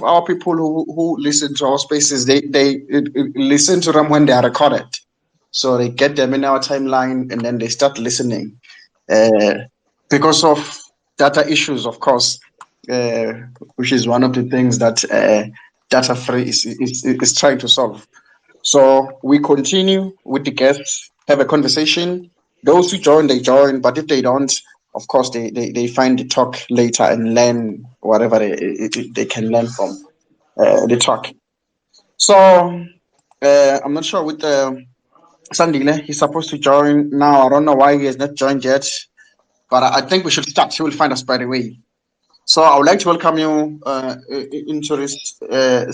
our people who listen to our spaces, they listen to them when they are recorded. So they get them in our timeline and then they start listening. Uh, because of data issues, of course, uh, which is one of the things that data free is trying to solve. So we continue with the guests, have a conversation. Those who join, they join, but if they don't, of course, they find the talk later and learn whatever they can learn from the talk. So I'm not sure with Sandile, he's supposed to join now. I don't know why he has not joined yet, but I think we should start. He will find us by the way. So I would like to welcome you into this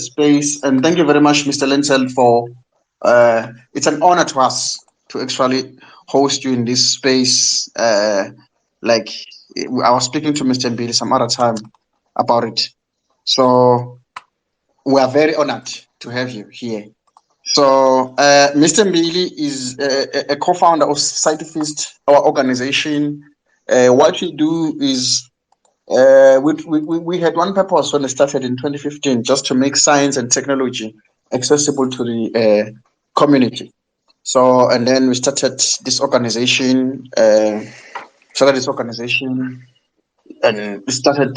space, and thank you very much, Mr. Lentell, for. It's an honor to us to actually host you in this space. Like I was speaking to Mr. Billy some other time about it, so we are very honored to have you here. So Mr. Mbili is a co-founder of Scientific, our organization. What we do is we had one purpose when it started in 2015, just to make science and technology accessible to the community. So, and then we started this organization, and we started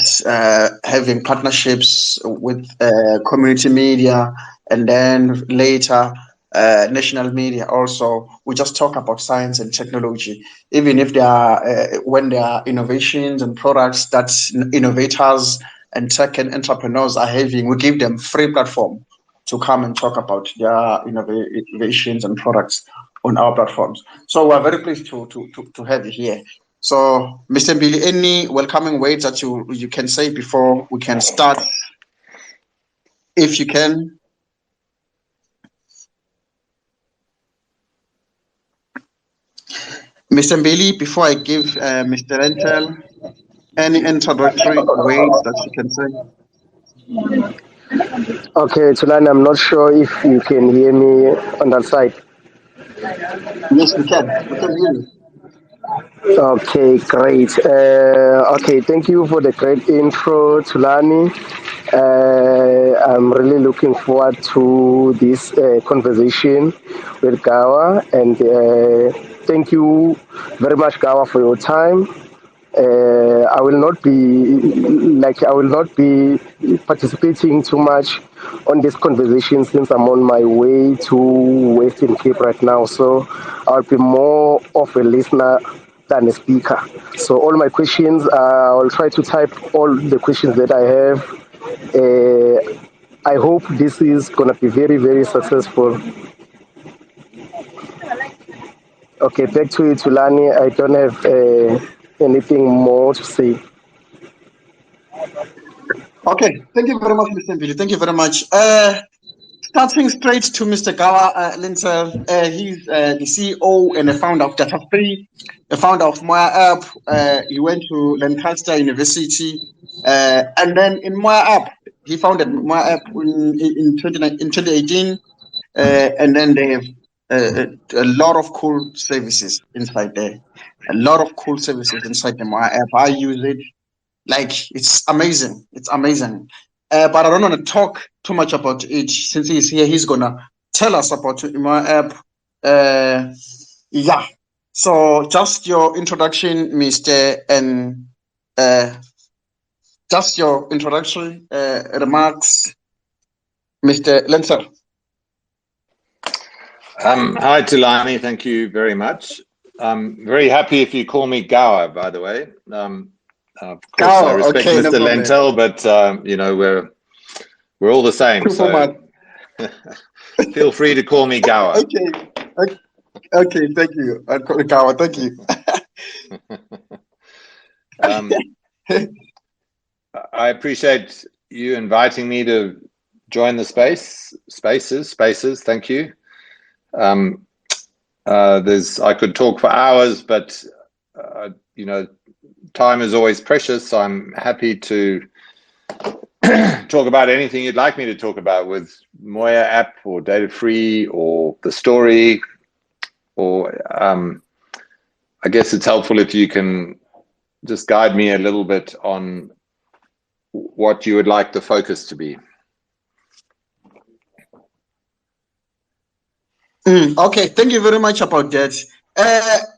having partnerships with community media, and then later national media also. We just talk about science and technology, even if there are when there are innovations and products that innovators and tech and entrepreneurs are having, we give them free platform to come and talk about their innovations and products on our platforms. So we're very pleased to have you here. So, Mr. Billy, any welcoming words that you can say before we can start, if you can? Mr. Billy, before I give Mr. Lentell any introductory words that you can say? Okay, Tulani, I'm not sure if you can hear me on that side. Yes, we can. We can hear you. Okay, great. Okay, thank you for the great intro, Tulani. I'm really looking forward to this conversation with Gawa, and thank you very much, Gawa, for your time. I will not be participating too much on this conversation since I'm on my way to Western Cape right now. So I'll be more of a listener than a speaker. So all my questions, I'll try to type all the questions that I have. I hope this is gonna be very, very successful. Okay, back to you, Tulani. I don't have anything more to say. Okay, thank you very much, Mr. Billy. Thank you very much. Starting straight to Mr. Gawa Lintel, he's the CEO and the founder of Data Free, the founder of MoyaApp. He went to Lancaster University, and then in MoyaApp, he founded MoyaApp in 2018, and then they have a lot of cool services inside there. A lot of cool services inside the MoyaApp. I use it like it's amazing. It's amazing. But I don't want to talk too much about it since he's here. He's gonna tell us about my app. Yeah. So just your introduction, Mister, and uh, just your introductory remarks, Mister Lenser. Hi, Tulani. Thank you very much. I'm very happy if you call me Gour, by the way. Of course, I respect okay, Mr. no Lentell, but you know we're all the same. So feel free to call me Gour. Okay, thank you. I'll call it Gawa. Thank you. I appreciate you inviting me to join the spaces. Thank you. I could talk for hours, but you know, time is always precious. So I'm happy to talk about anything you'd like me to talk about with MoyaApp or Data Free or the story, or I guess it's helpful if you can just guide me a little bit on what you would like the focus to be. Okay, thank you very much about that.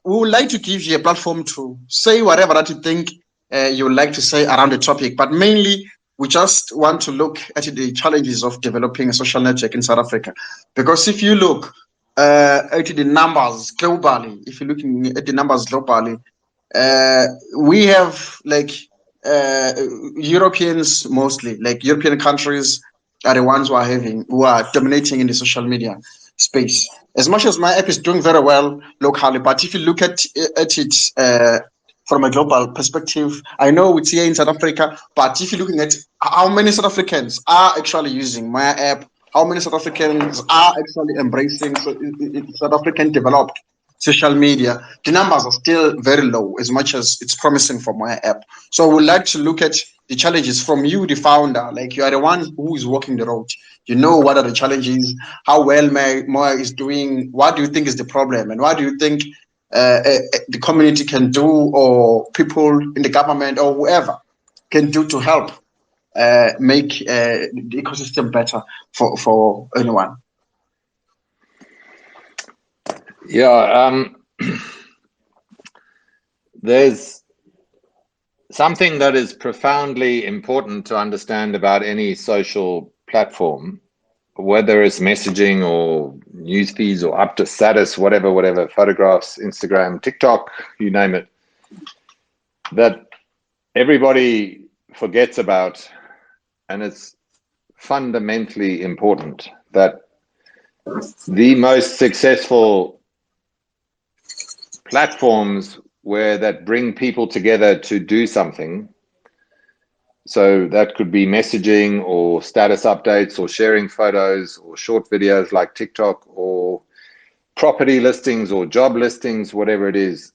We would like to give you a platform to say whatever that you think you would like to say around the topic, but mainly we just want to look at the challenges of developing a social network in South Africa. Because if you look at the numbers globally, if you're looking at the numbers globally, we have like uh, Europeans mostly, like European countries are the ones who are dominating in the social media space. As much as my app is doing very well locally, but if you look at it from a global perspective, I know it's here in South Africa, but if you're looking at how many South Africans are actually using my app, how many South Africans are actually embracing South African developed social media, the numbers are still very low as much as it's promising for my app. So we'd like to look at the challenges from you, the founder, like you are the one who is walking the road. You know what are the challenges, how well Moya is doing, what do you think is the problem, and what do you think the community can do, or people in the government or whoever can do to help make the ecosystem better for anyone. Yeah, there's something that is profoundly important to understand about any social platform, whether it's messaging or news feeds or up to status, whatever, photographs, Instagram, TikTok, you name it, that everybody forgets about, and it's fundamentally important, that the most successful platforms that bring people together to do something, so that could be messaging or status updates or sharing photos or short videos like TikTok, or property listings or job listings, whatever it is.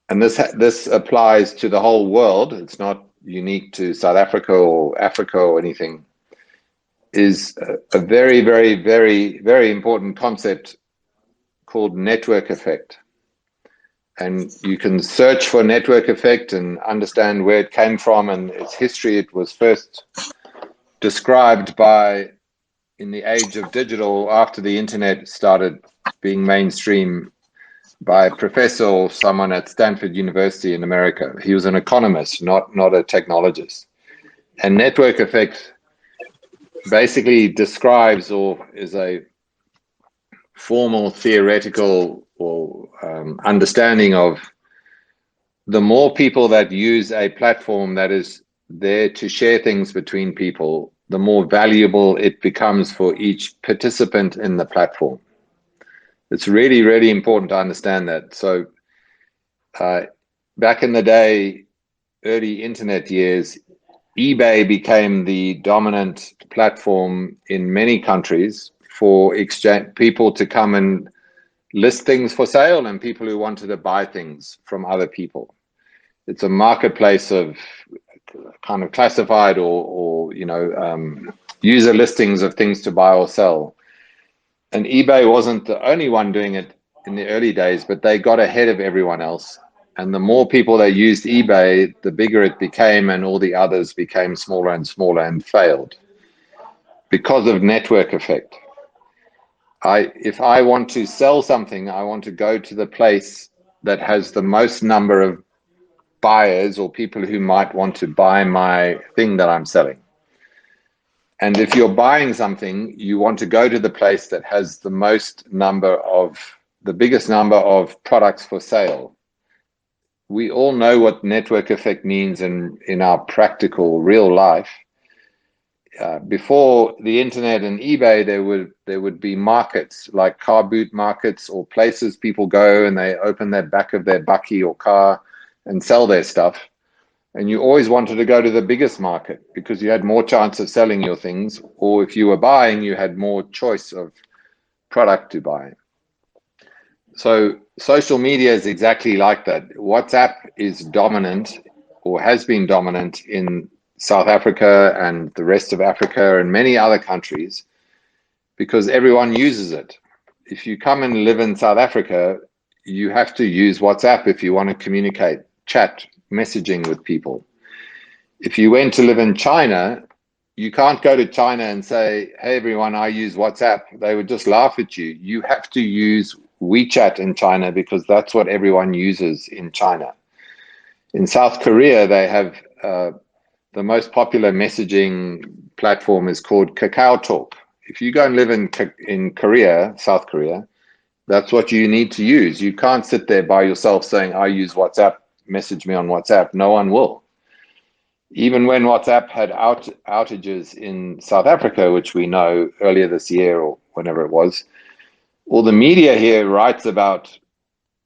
And this applies to the whole world. It's not unique to South Africa or Africa or anything. Is a very, very, very, very important concept called network effect. And you can search for network effect and understand where it came from and its history. It was first described in the age of digital, after the internet started being mainstream, by a professor or someone at Stanford University in America. He was an economist, not a technologist. And network effect basically describes, or is a formal theoretical or understanding of, the more people that use a platform that is there to share things between people, the more valuable it becomes for each participant in the platform. It's really, really important to understand that. So back in the day, early internet years, eBay became the dominant platform in many countries for people to come and list things for sale, and people who wanted to buy things from other people. It's a marketplace of kind of classified or user listings of things to buy or sell. And eBay wasn't the only one doing it in the early days, but they got ahead of everyone else. And the more people that used eBay, the bigger it became, and all the others became smaller and smaller and failed because of network effect. If I want to sell something, I want to go to the place that has the most number of buyers or people who might want to buy my thing that I'm selling. And if you're buying something, you want to go to the place that has the biggest number of products for sale. We all know what network effect means in our practical real life. Before the internet and eBay, there would be markets, like car boot markets, or places people go and they open the back of their bakkie or car and sell their stuff. And you always wanted to go to the biggest market because you had more chance of selling your things, or if you were buying, you had more choice of product to buy. So social media is exactly like that. WhatsApp is dominant, or has been dominant, in South Africa and the rest of Africa and many other countries, because everyone uses it. If you come and live in South Africa, you have to use WhatsApp if you want to communicate, chat, messaging with people. If you went to live in China, you can't go to China and say, hey, everyone, I use WhatsApp. They would just laugh at you. You have to use WeChat in China because that's what everyone uses in China. In South Korea, they have the most popular messaging platform is called Kakao Talk. If you go and live in Korea, South Korea, that's what you need to use. You can't sit there by yourself saying, I use WhatsApp, message me on WhatsApp. No one will. Even when WhatsApp had outages in South Africa, which we know earlier this year or whenever it was, all the media here writes about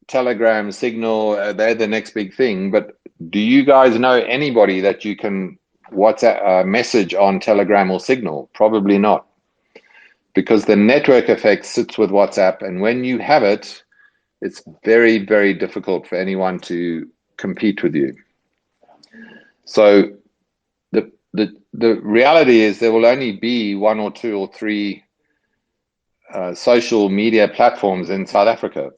Telegram, Signal, they're the next big thing. But do you guys know anybody that you can WhatsApp message on Telegram or Signal? Probably not, because the network effect sits with WhatsApp, and when you have it, it's very, very difficult for anyone to compete with you. So the reality is there will only be 1 or 2 or 3 social media platforms in South Africa.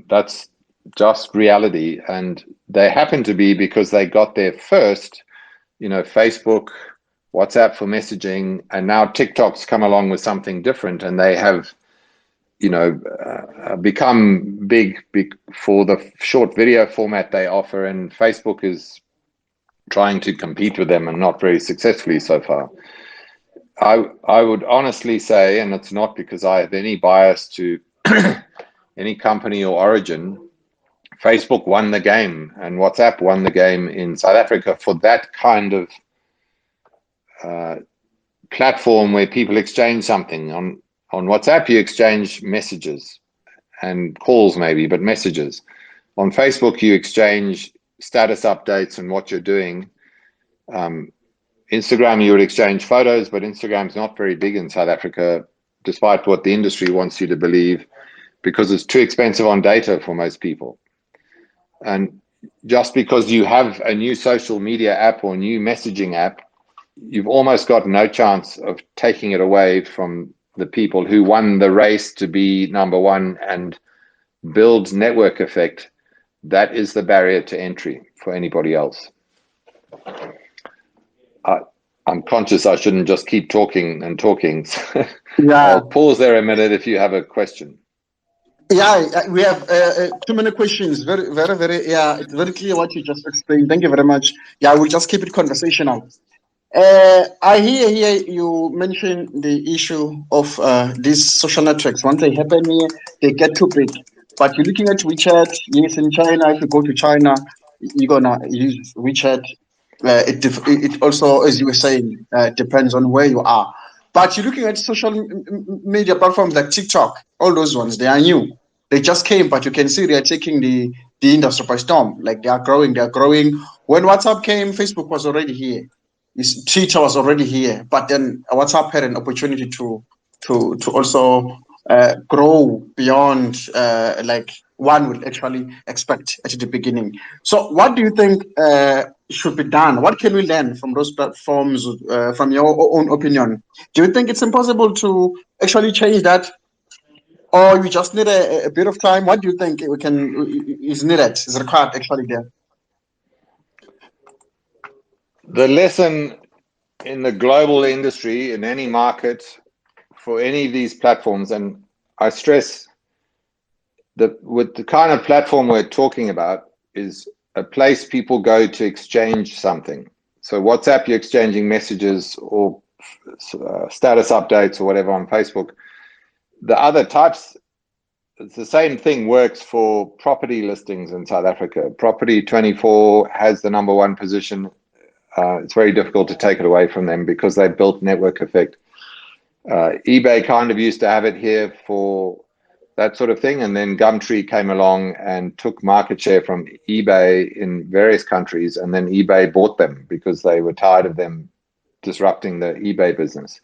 That's just reality, and they happen to be because they got there first. Facebook, WhatsApp for messaging, and now TikTok's come along with something different, and they have become big for the short video format they offer, and Facebook is trying to compete with them and not very successfully so far. I would honestly say, and it's not because I have any bias to any company or origin, Facebook won the game and WhatsApp won the game in South Africa for that kind of platform where people exchange something. On WhatsApp, you exchange messages and calls maybe, but messages. On Facebook, you exchange status updates and what you're doing. Instagram, you would exchange photos, but Instagram's not very big in South Africa, despite what the industry wants you to believe, because it's too expensive on data for most people. And just because you have a new social media app or new messaging app, you've almost got no chance of taking it away from the people who won the race to be number one and build network effect. That is the barrier to entry for anybody else. I'm conscious I shouldn't just keep talking and talking. Yeah. I'll pause there a minute if you have a question. Yeah, we have too many questions. Very, very, very. Yeah, it's very clear what you just explained. Thank you very much. Yeah, we'll just keep it conversational. I hear here you mention the issue of these social networks. Once they happen here, they get too big. But you're looking at WeChat. Yes, in China, if you go to China, you're gonna use WeChat. It also, as you were saying, depends on where you are. But you're looking at social media platforms like TikTok. All those ones, they are new. They just came, but you can see they are taking the industry by storm. Like they are growing. They are growing. When WhatsApp came, Facebook was already here. Twitter was already here, but then WhatsApp had an opportunity to also grow beyond like one would actually expect at the beginning. So, what do you think should be done? What can we learn from those platforms? From your own opinion, do you think it's impossible to actually change that, or you just need a bit of time? What do you think is needed? Is required actually there? The lesson in the global industry, in any market, for any of these platforms, and I stress that with the kind of platform we're talking about, is a place people go to exchange something. So WhatsApp, you're exchanging messages or status updates or whatever on Facebook. The other types, it's the same thing works for property listings in South Africa. Property 24 has the #1 position. It's very difficult to take it away from them because they built network effect. eBay kind of used to have it here for that sort of thing, and then Gumtree came along and took market share from eBay in various countries, and then eBay bought them because they were tired of them disrupting the eBay business.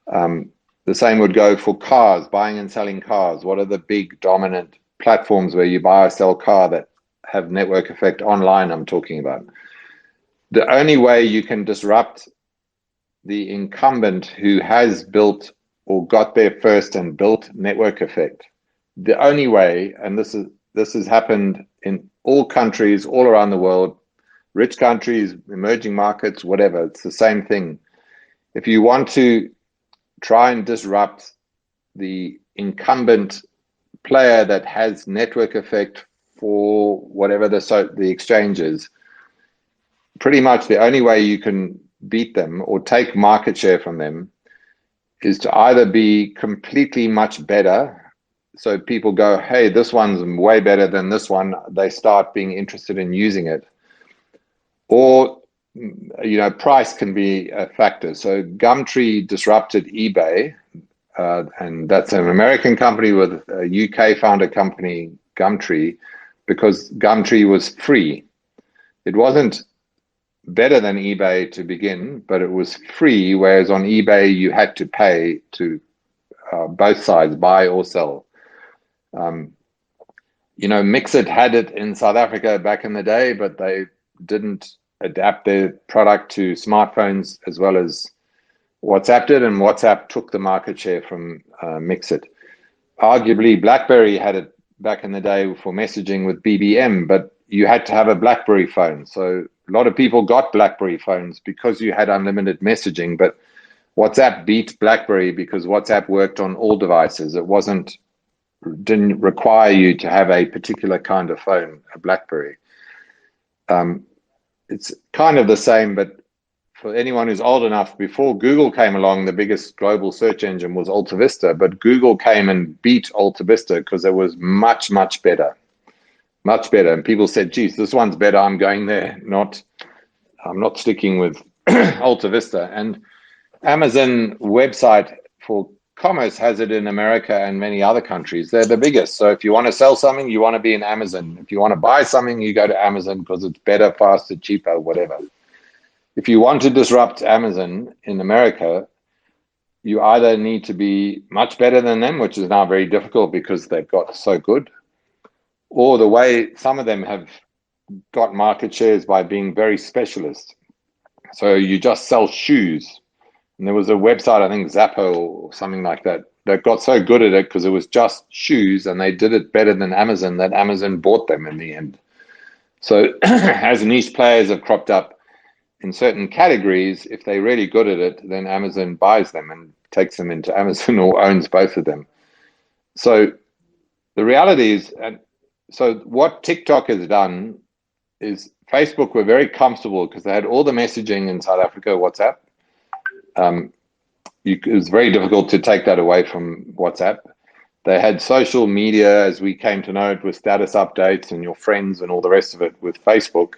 The same would go for cars, buying and selling cars. What are the big dominant platforms where you buy or sell car that have network effect online I'm talking about? The only way you can disrupt the incumbent who has built or got there first and built network effect, the only way, and this has happened in all countries all around the world, rich countries, emerging markets, whatever, it's the same thing. if you want to try and disrupt the incumbent player that has network effect for whatever the exchange is, pretty much the only way you can beat them or take market share from them is to either be completely much better. So people go, hey, this one's way better than this one. They start being interested in using it. Or, price can be a factor. So Gumtree disrupted eBay, and that's an American company with a UK founded company, Gumtree, because Gumtree was free. It wasn't better than eBay to begin, but it was free, whereas on eBay you had to pay to both sides, buy or sell. Mixit had it in South Africa back in the day, but they didn't adapt their product to smartphones as well as WhatsApp did, and WhatsApp took the market share from Mixit. Arguably, BlackBerry had it back in the day for messaging with BBM, but you had to have a BlackBerry phone. So a lot of people got BlackBerry phones because you had unlimited messaging, but WhatsApp beat BlackBerry because WhatsApp worked on all devices. It didn't require you to have a particular kind of phone, a BlackBerry. It's kind of the same, but for anyone who's old enough, before Google came along, the biggest global search engine was Alta Vista, but Google came and beat Alta Vista because it was much, much better. Much better. And people said, geez, this one's better. I'm going there. I'm not sticking with Alta Vista. And Amazon website for commerce has it in America and many other countries. They're the biggest. So if you want to sell something, you want to be in Amazon. If you want to buy something, you go to Amazon because it's better, faster, cheaper, whatever. If you want to disrupt Amazon in America, you either need to be much better than them, which is now very difficult because they've got so good, or the way some of them have got market shares by being very specialist. So you just sell shoes. And there was a website, I think Zappo or something like that, that got so good at it because it was just shoes and they did it better than Amazon that Amazon bought them in the end. So as niche players have cropped up in certain categories, if they're really good at it, then Amazon buys them and takes them into Amazon or owns both of them. So the reality is, so what TikTok has done is Facebook were very comfortable because they had all the messaging in South Africa, WhatsApp. It was very difficult to take that away from WhatsApp. They had social media, as we came to know it, with status updates and your friends and all the rest of it with Facebook.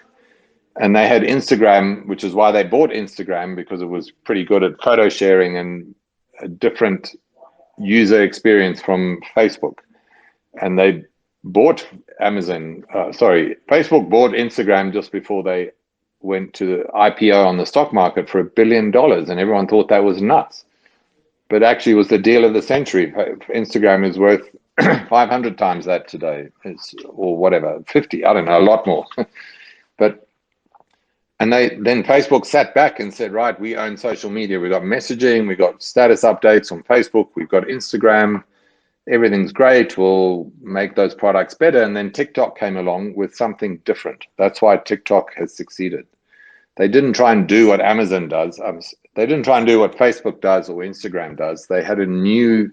And they had Instagram, which is why they bought Instagram, because it was pretty good at photo sharing and a different user experience from Facebook. And they bought Facebook bought Instagram just before they went to the IPO on the stock market for $1 billion, and everyone thought that was nuts. But actually it was the deal of the century. Instagram is worth 500 times that today, or whatever, 50, I don't know, a lot more. And then Facebook sat back and said, right, we own social media. We've got messaging, we've got status updates on Facebook, we've got Instagram, everything's great, we'll make those products better. And then TikTok came along with something different. That's why TikTok has succeeded. They didn't try and do what Amazon does. They didn't try and do what Facebook does or Instagram does. They had a new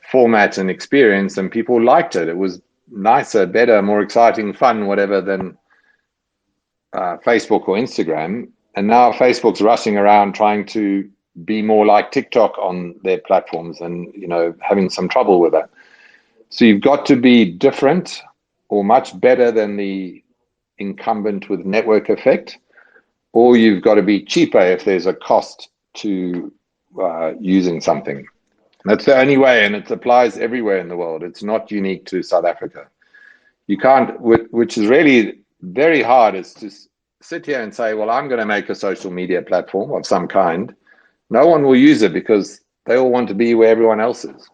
format and experience, and people liked it. It was nicer, better, more exciting, fun, whatever, than Facebook or Instagram. And now Facebook's rushing around trying to be more like TikTok on their platforms and, having some trouble with that. So you've got to be different or much better than the incumbent with network effect, or you've got to be cheaper if there's a cost to using something. That's the only way, and it applies everywhere in the world. It's not unique to South Africa. You can't, which is really very hard, is to sit here and say, well, I'm going to make a social media platform of some kind. No one will use it because they all want to be where everyone else is.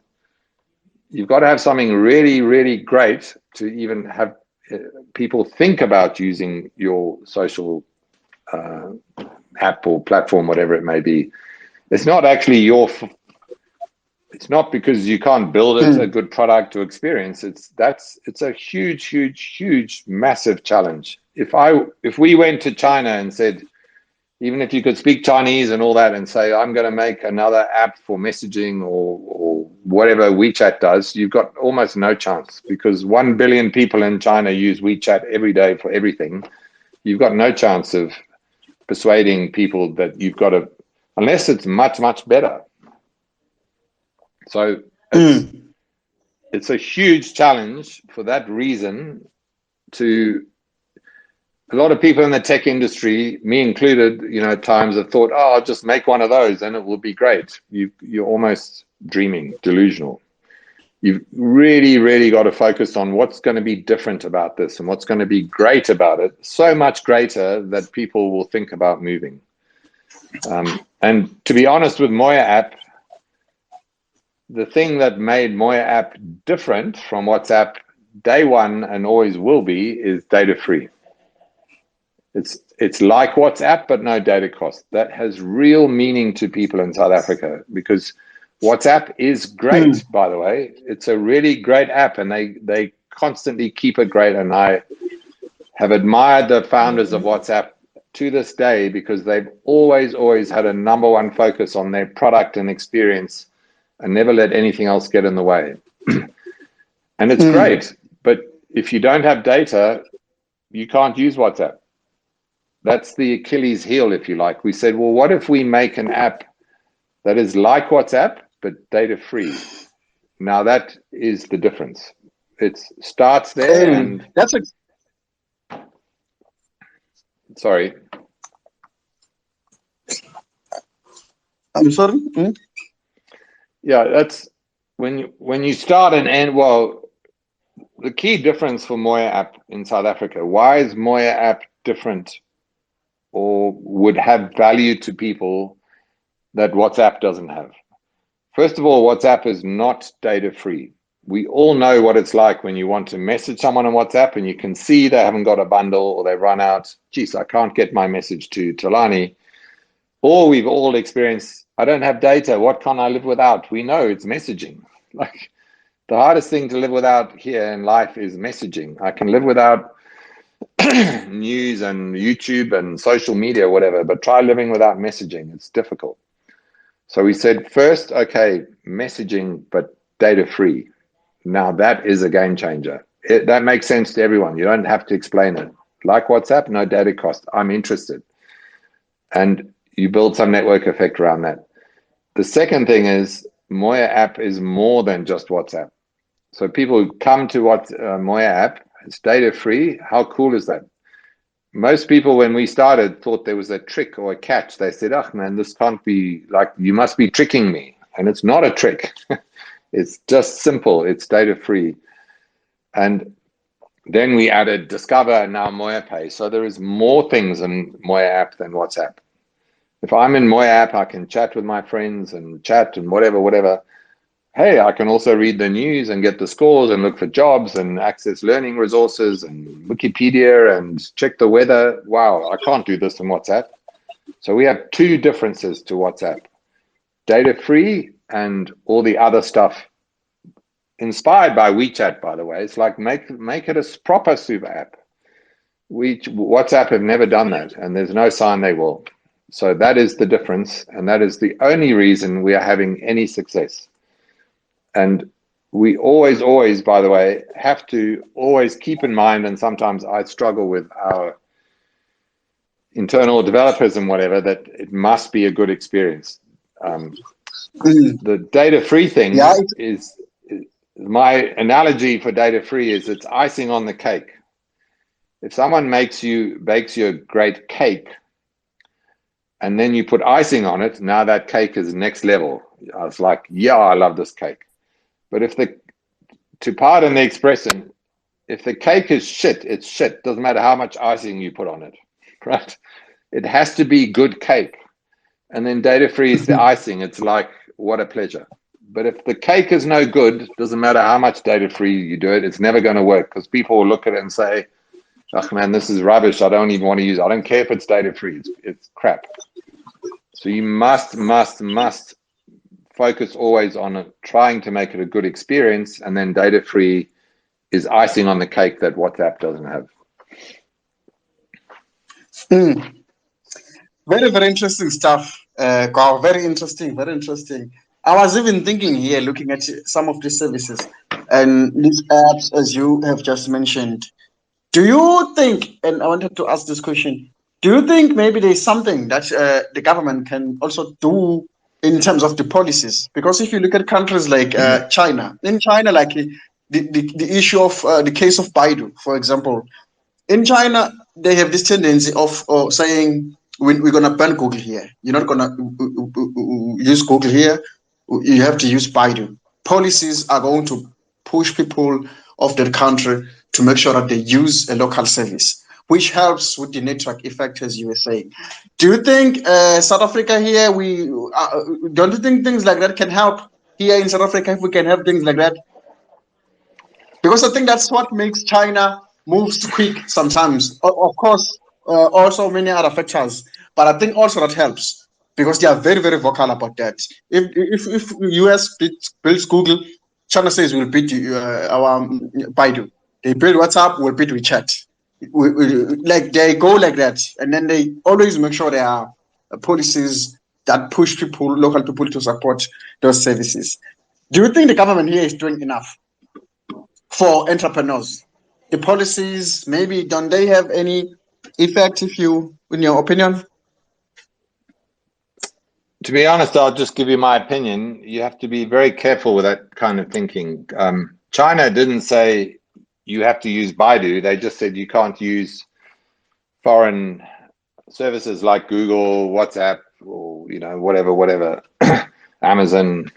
You've got to have something really, really great to even have people think about using your social app or platform, whatever it may be. It's not actually it's not because you can't build it a good product or experience. It's a huge, massive challenge. If we went to China and said, Even if you could speak Chinese and all that and say, I'm going to make another app for messaging or whatever WeChat does, you've got almost no chance, because 1 billion people in China use WeChat every day for everything. You've got no chance of persuading people that you've got to, unless it's much, much better. So it's a huge challenge for that reason. To a lot of people in the tech industry, me included, at times have thought, oh, I'll just make one of those and it will be great. You're almost dreaming, delusional. You've really, really got to focus on what's going to be different about this and what's going to be great about it. So much greater that people will think about moving. And to be honest with MoyaApp, the thing that made MoyaApp different from WhatsApp day one and always will be is data free. It's like WhatsApp, but no data cost. That has real meaning to people in South Africa, because WhatsApp is great, by the way. It's a really great app, and they constantly keep it great. And I have admired the founders of WhatsApp to this day, because they've always had a number one focus on their product and experience and never let anything else get in the way. And it's great, but if you don't have data, you can't use WhatsApp. That's the Achilles heel, if you like. We said, well, what if we make an app that is like WhatsApp, but data free? Now that is the difference. It starts there, and sorry. I'm sorry. Yeah, that's when you start and end. Well, the key difference for MoyaApp in South Africa. Why is MoyaApp different, or would have value to people that WhatsApp doesn't have? First of all, WhatsApp is not data free. We all know what it's like when you want to message someone on WhatsApp and you can see they haven't got a bundle or they've run out. Geez, I can't get my message to Talani. Or we've all experienced, I don't have data. What can I live without? We know it's messaging. Like, the hardest thing to live without here in life is messaging. I can live without news and YouTube and social media or whatever, but try living without messaging. It's difficult. So we said, first, okay, messaging, but data free. Now that is a game changer. That makes sense to everyone. You don't have to explain it. Like WhatsApp, no data cost. I'm interested. And you build some network effect around that. The second thing is MoyaApp is more than just WhatsApp. So people come to MoyaApp, it's data free. How cool is that? Most people, when we started, thought there was a trick or a catch. They said, oh man, this can't be, like, you must be tricking me. And it's not a trick. It's just simple. It's data free. And then we added Discover and now MoyaPay. So there is more things in MoyaApp than WhatsApp. If I'm in MoyaApp, I can chat with my friends and chat and whatever. Hey, I can also read the news and get the scores and look for jobs and access learning resources and Wikipedia and check the weather. Wow, I can't do this in WhatsApp. So we have two differences to WhatsApp: data free and all the other stuff inspired by WeChat, by the way. It's like make it a proper super app. WhatsApp have never done that, and there's no sign they will. So that is the difference, and that is the only reason we are having any success. And we always, by the way, have to always keep in mind, and sometimes I struggle with our internal developers and whatever, that it must be a good experience. The data-free thing is, my analogy for data-free is it's icing on the cake. If someone bakes you a great cake, and then you put icing on it, now that cake is next level. I was like, yeah, I love this cake. But to pardon the expression, if the cake is shit, it's shit. Doesn't matter how much icing you put on it, right? It has to be good cake. And then data free is the icing. It's like, what a pleasure. But if the cake is no good, doesn't matter how much data free you do it, it's never going to work, because people will look at it and say, oh man, this is rubbish. I don't even want to use it. I don't care if it's data free. It's crap. So you must focus always on trying to make it a good experience, and then data free is icing on the cake that WhatsApp doesn't have. Very, very interesting stuff. Gour. Very interesting, very interesting. I was even thinking here, looking at some of these services and these apps, as you have just mentioned. Do you think, and I wanted to ask this question, do you think maybe there's something that the government can also do in terms of the policies? Because if you look at countries like China, in China, like the issue of the case of Baidu, for example, in China, they have this tendency of saying, we're going to ban Google here. You're not going to use Google here. You have to use Baidu. Policies are going to push people of their country to make sure that they use a local service, which helps with the network effect, as you were saying. Do you think South Africa here, don't you think things like that can help here in South Africa if we can have things like that? Because I think that's what makes China moves quick sometimes. Of course, also many other factors, but I think also that helps because they are very very vocal about that. If US builds Google, China says we'll beat our Baidu. They build WhatsApp, we'll beat WeChat. Like they go like that, and then they always make sure there are policies that push people, local people, to support those services. Do you think the government here is doing enough for entrepreneurs? The policies, maybe don't they have any effect, if you, in your opinion? To be honest, I'll just give you my opinion. You have to be very careful with that kind of thinking. China didn't say you have to use Baidu. They just said you can't use foreign services like Google, WhatsApp, or whatever, Amazon.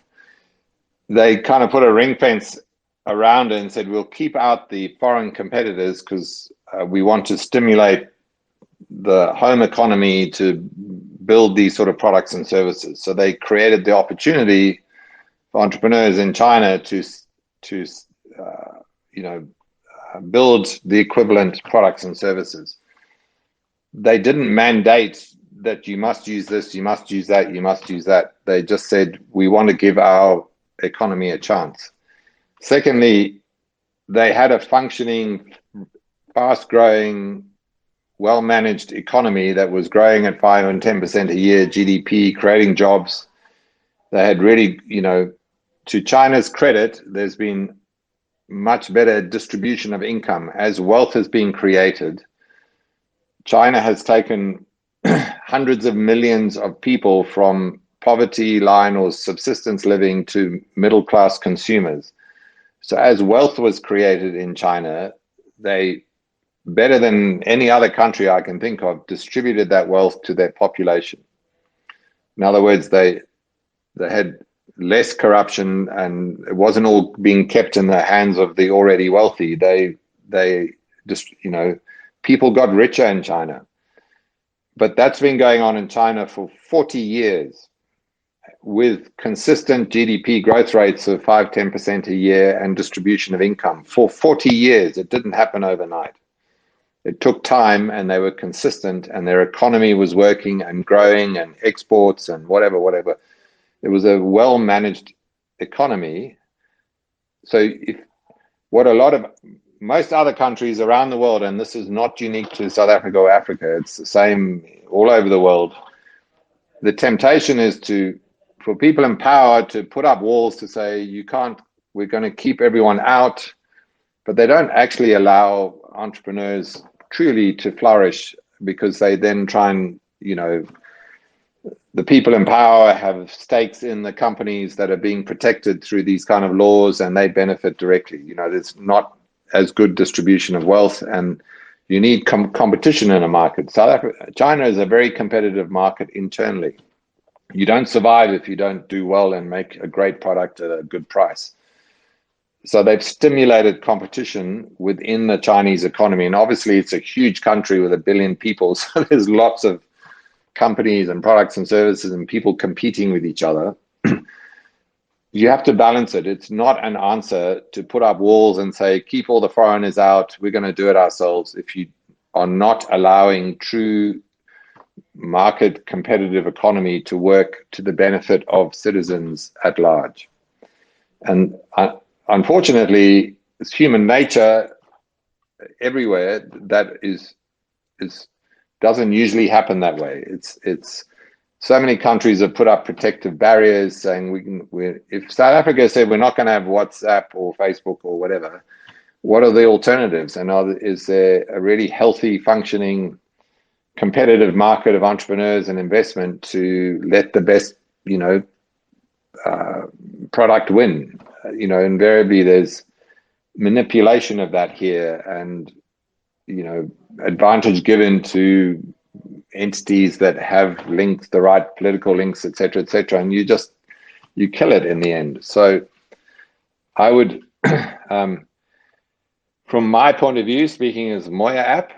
They kind of put a ring fence around it and said we'll keep out the foreign competitors because we want to stimulate the home economy to build these sort of products and services. So they created the opportunity for entrepreneurs in China to build the equivalent products and services. They didn't mandate that you must use this, you must use that, you must use that. They just said we want to give our economy a chance. Secondly, they had a functioning, fast-growing, well-managed economy that was growing at 5 and 10% a year, GDP, creating jobs. They had really, to China's credit, there's been much better distribution of income. As wealth has been created, China has taken hundreds of millions of people from poverty line or subsistence living to middle-class consumers. So as wealth was created in China, they, better than any other country I can think of, distributed that wealth to their population. In other words, they had less corruption, and it wasn't all being kept in the hands of the already wealthy. They just, people got richer in China. But that's been going on in China for 40 years with consistent GDP growth rates of 5-10% a year and distribution of income for 40 years. It didn't happen overnight. It took time, and they were consistent, and their economy was working and growing, and exports and whatever. It was a well-managed economy. So most other countries around the world, and this is not unique to South Africa or Africa, it's the same all over the world. The temptation is for people in power to put up walls to say, you can't, we're going to keep everyone out, but they don't actually allow entrepreneurs truly to flourish, because they then try and, the people in power have stakes in the companies that are being protected through these kind of laws, and they benefit directly. There's not as good distribution of wealth, and you need competition in a market. China is a very competitive market internally. You don't survive if you don't do well and make a great product at a good price. So they've stimulated competition within the Chinese economy. And obviously it's a huge country with 1 billion people. So there's lots of companies and products and services and people competing with each other. You have to balance it. It's not an answer to put up walls and say, keep all the foreigners out, we're going to do it ourselves, if you are not allowing true market competitive economy to work to the benefit of citizens at large. And unfortunately, it's human nature everywhere that is doesn't usually happen that way. It's so many countries have put up protective barriers saying if South Africa said we're not going to have WhatsApp or Facebook or whatever, what are the alternatives? And is there a really healthy, functioning, competitive market of entrepreneurs and investment to let the best, product win? Invariably there's manipulation of that here, and advantage given to entities that have links, the right political links, etc., and you kill it in the end. So I would, from my point of view, speaking as MoyaApp,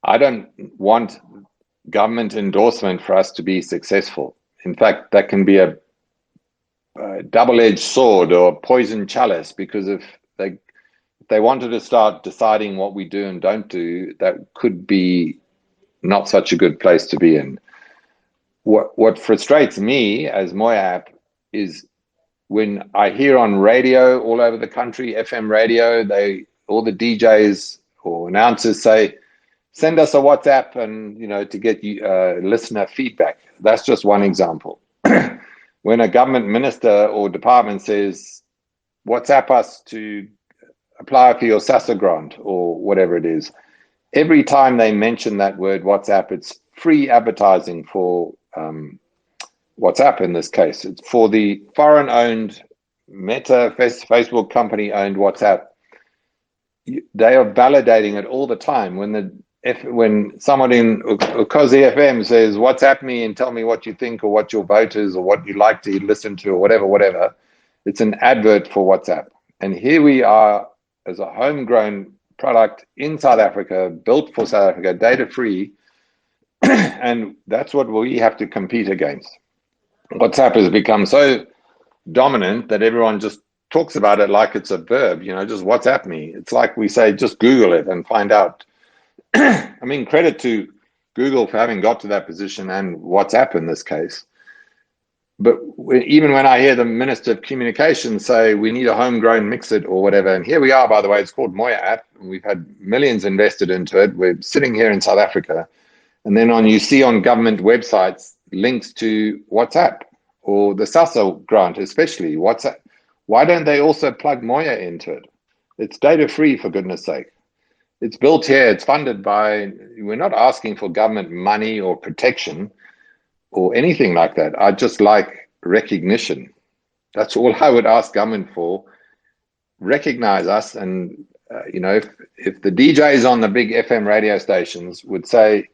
I don't want government endorsement for us to be successful. In fact, that can be a double-edged sword or poison chalice, because if they wanted to start deciding what we do and don't do, that could be not such a good place to be in. What frustrates me as MoyaApp is when I hear on radio all over the country, FM radio, all the DJs or announcers say, send us a WhatsApp and to get listener feedback. That's just one example. When a government minister or department says, WhatsApp us to apply for your SASSA grant or whatever it is, every time they mention that word WhatsApp, it's free advertising for WhatsApp in this case. It's for the foreign-owned Meta, Facebook company-owned WhatsApp. They are validating it all the time. When someone in Ukozi FM says, WhatsApp me and tell me what you think or what your vote is or what you like to listen to or whatever, it's an advert for WhatsApp. And here we are as a homegrown product in South Africa, built for South Africa, data-free, and that's what we have to compete against. WhatsApp has become so dominant that everyone just talks about it like it's a verb, just WhatsApp me. It's like we say, just Google it and find out. I mean, credit to Google for having got to that position, and WhatsApp in this case. But even when I hear the Minister of Communications say we need a homegrown Mixit or whatever, and here we are, by the way, it's called MoyaApp, and we've had millions invested into it. We're sitting here in South Africa, and then you see on government websites links to WhatsApp or the SASSA grant, especially WhatsApp. Why don't they also plug Moya into it? It's data free, for goodness sake. It's built here. It's funded by. We're not asking for government money or protection or anything like that. I just like recognition. That's all I would ask government for. Recognize us, and if the DJs on the big FM radio stations would say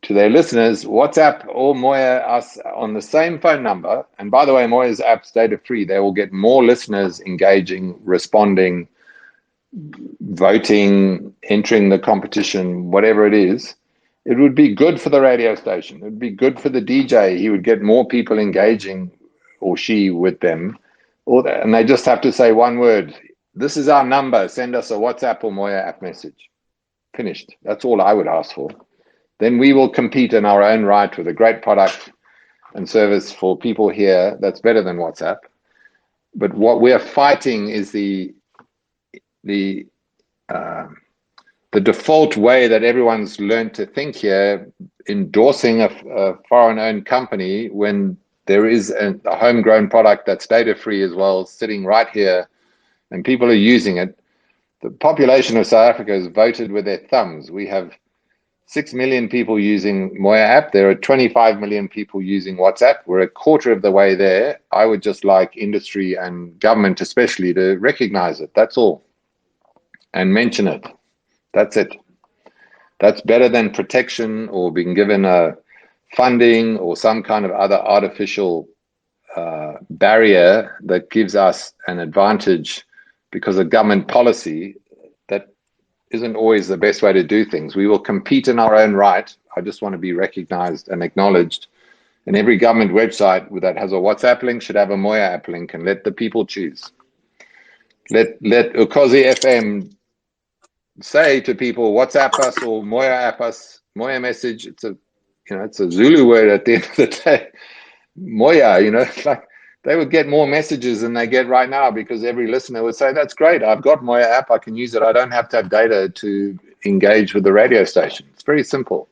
to their listeners, WhatsApp or Moya us on the same phone number, and by the way, Moya's app's data free, they will get more listeners engaging, responding, voting, entering the competition, whatever it is. It would be good for the radio station. It would be good for the DJ. He would get more people engaging, or she, with them. And they just have to say one word. This is our number. Send us a WhatsApp or Moya app message. Finished. That's all I would ask for. Then we will compete in our own right with a great product and service for people here that's better than WhatsApp. But what we're fighting is the default way that everyone's learned to think here, endorsing a foreign-owned company when there is a homegrown product that's data-free as well, sitting right here, and people are using it. The population of South Africa has voted with their thumbs. We have 6 million people using MoyaApp. There are 25 million people using WhatsApp. We're a quarter of the way there. I would just like industry and government especially to recognize it. That's all. And mention it. That's it. That's better than protection or being given a funding or some kind of other artificial barrier that gives us an advantage because of government policy. That isn't always the best way to do things. We will compete in our own right. I just want to be recognized and acknowledged. And every government website that has a WhatsApp link should have a MoyaApp link, and let the people choose. Let Ukozi FM say to people, WhatsApp us or MoyaApp us, Moya message. It's a Zulu word at the end of the day. Moya, it's like they would get more messages than they get right now, because every listener would say, that's great, I've got MoyaApp, I can use it, I don't have to have data to engage with the radio station. It's very simple.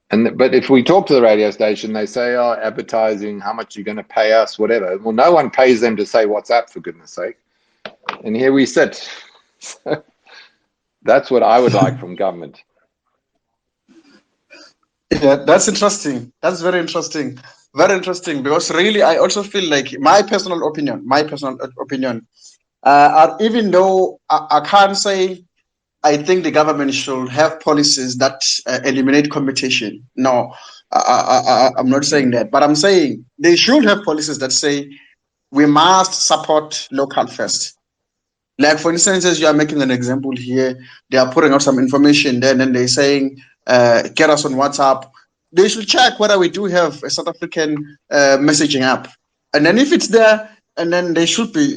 But if we talk to the radio station, they say, oh, advertising, how much you're going to pay us, whatever. Well, no one pays them to say WhatsApp, for goodness sake. And here we sit. That's what I would like from government. Yeah, that's interesting. That's very interesting. Very interesting, because really, I also feel like my personal opinion, even though I can't say I think the government should have policies that eliminate competition. No, I'm not saying that, but I'm saying they should have policies that say we must support local first. Like, for instance, as you are making an example here, they are putting out some information there, and then they're saying, get us on WhatsApp. They should check whether we do have a South African messaging app. And then if it's there, and then they should be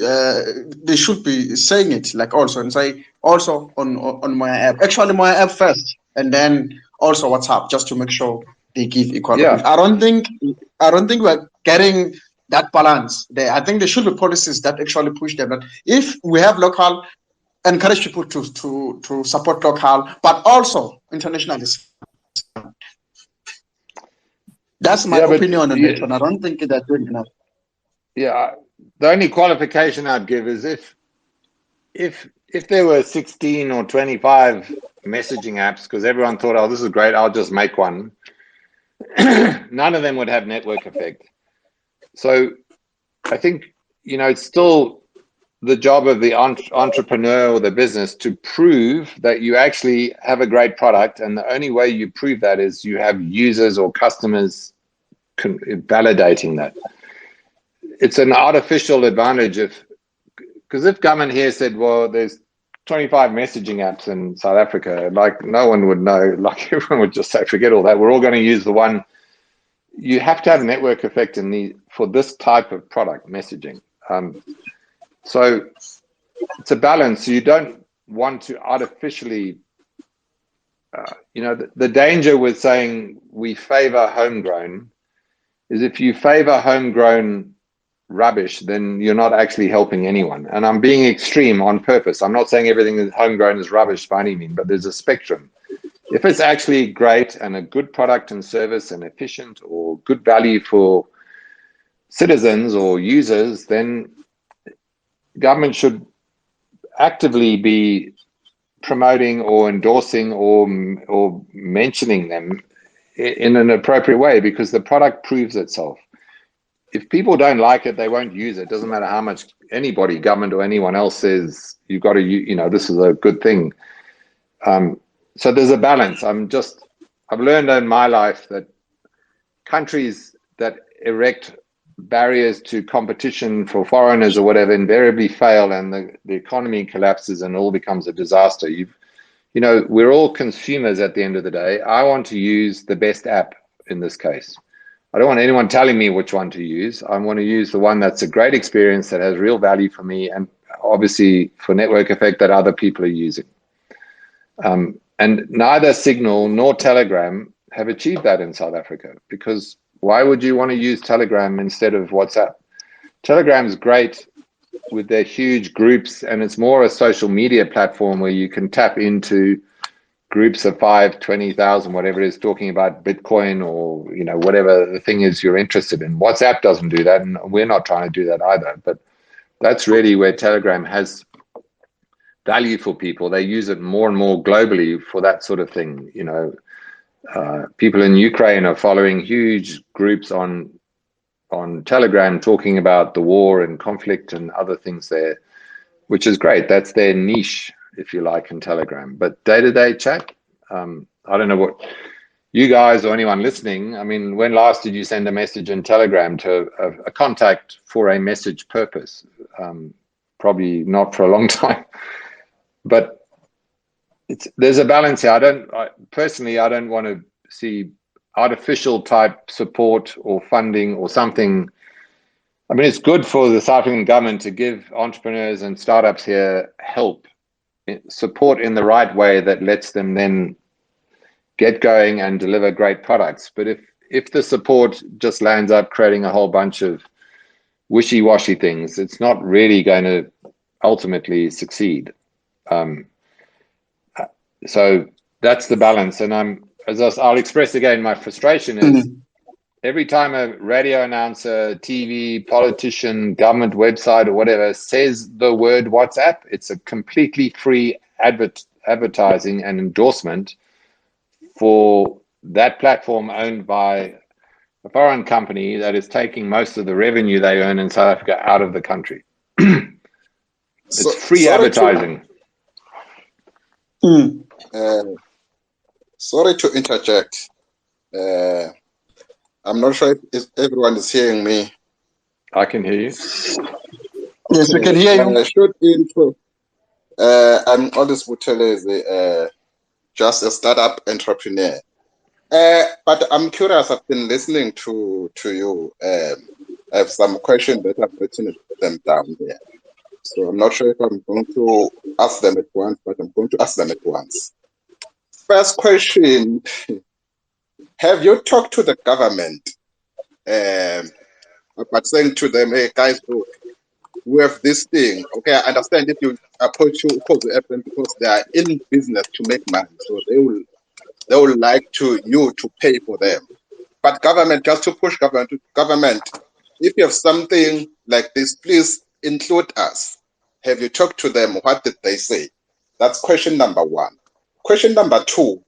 saying it, like, also, and say also on MoyaApp. Actually, MoyaApp first, and then also WhatsApp, just to make sure they give equal. Yeah. I don't think we're getting that balance there. I think there should be policies that actually push them. That if we have local, encourage people to support local, but also internationally. That's my opinion on it, and I don't think that's doing enough. Yeah, the only qualification I'd give is if there were 16 or 25 messaging apps, because everyone thought, oh, this is great, I'll just make one. None of them would have network effect. So I think, it's still the job of the entrepreneur or the business to prove that you actually have a great product. And the only way you prove that is you have users or customers validating that. It's an artificial advantage because if government here said, well, there's 25 messaging apps in South Africa, like, no one would know, like, everyone would just say, forget all that, we're all going to use the one. You have to have a network effect for this type of product messaging. So it's a balance. You don't want to artificially, the danger with saying we favor homegrown is if you favor homegrown rubbish, then you're not actually helping anyone. And I'm being extreme on purpose. I'm not saying everything that's homegrown is rubbish by any means, but there's a spectrum. If it's actually great and a good product and service and efficient or good value for citizens or users, then government should actively be promoting or endorsing or mentioning them in an appropriate way, because the product proves itself. If people don't like it, they won't use it. Doesn't matter how much anybody, government or anyone else says, you've got to, this is a good thing. So there's a balance. I've learned in my life that countries that erect barriers to competition for foreigners or whatever invariably fail, and the economy collapses and all becomes a disaster. We're all consumers at the end of the day. I want to use the best app in this case. I don't want anyone telling me which one to use. I want to use the one that's a great experience, that has real value for me, and obviously for network effect that other people are using. And neither Signal nor Telegram have achieved that in South Africa, because why would you want to use Telegram instead of WhatsApp? Telegram's great with their huge groups, and it's more a social media platform where you can tap into groups of 5, 20,000, whatever it is, talking about Bitcoin or, whatever the thing is you're interested in. WhatsApp doesn't do that, and we're not trying to do that either. But that's really where Telegram has value for people. They use it more and more globally for that sort of thing. People in Ukraine are following huge groups on Telegram talking about the war and conflict and other things there, which is great. That's their niche, if you like, in Telegram. But day-to-day chat, I don't know what you guys or anyone listening, I mean, when last did you send a message in Telegram to a contact for a message purpose? Probably not for a long time. But there's a balance here. Personally, I don't want to see artificial type support or funding or something. I mean, it's good for the South African government to give entrepreneurs and startups here help, support in the right way that lets them then get going and deliver great products. But if the support just lands up creating a whole bunch of wishy-washy things, it's not really going to ultimately succeed. So that's the balance. And I'll express again, my frustration is every time a radio announcer, TV, politician, government website or whatever says the word WhatsApp, it's a completely free advertising and endorsement for that platform owned by a foreign company that is taking most of the revenue they earn in South Africa out of the country. It's free advertising. Sorry to interject. I'm not sure if everyone is hearing me. I can hear you. Yes, we can hear you. Short intro. I'm Aldous Butelezi, just a startup entrepreneur. But I'm curious. I've been listening to you. I have some questions that I've written them down there. So I'm not sure if I'm going to ask them at once, but I'm going to ask them at once. First question: have you talked to the government about saying to them, "Hey guys, look, we have this thing. Okay, I understand if you approach you because they are in business to make money, so they will like you to pay for them. But government, just to push government, if you have something like this, please include us." Have you talked to them? What did they say? That's question number one. Question number two: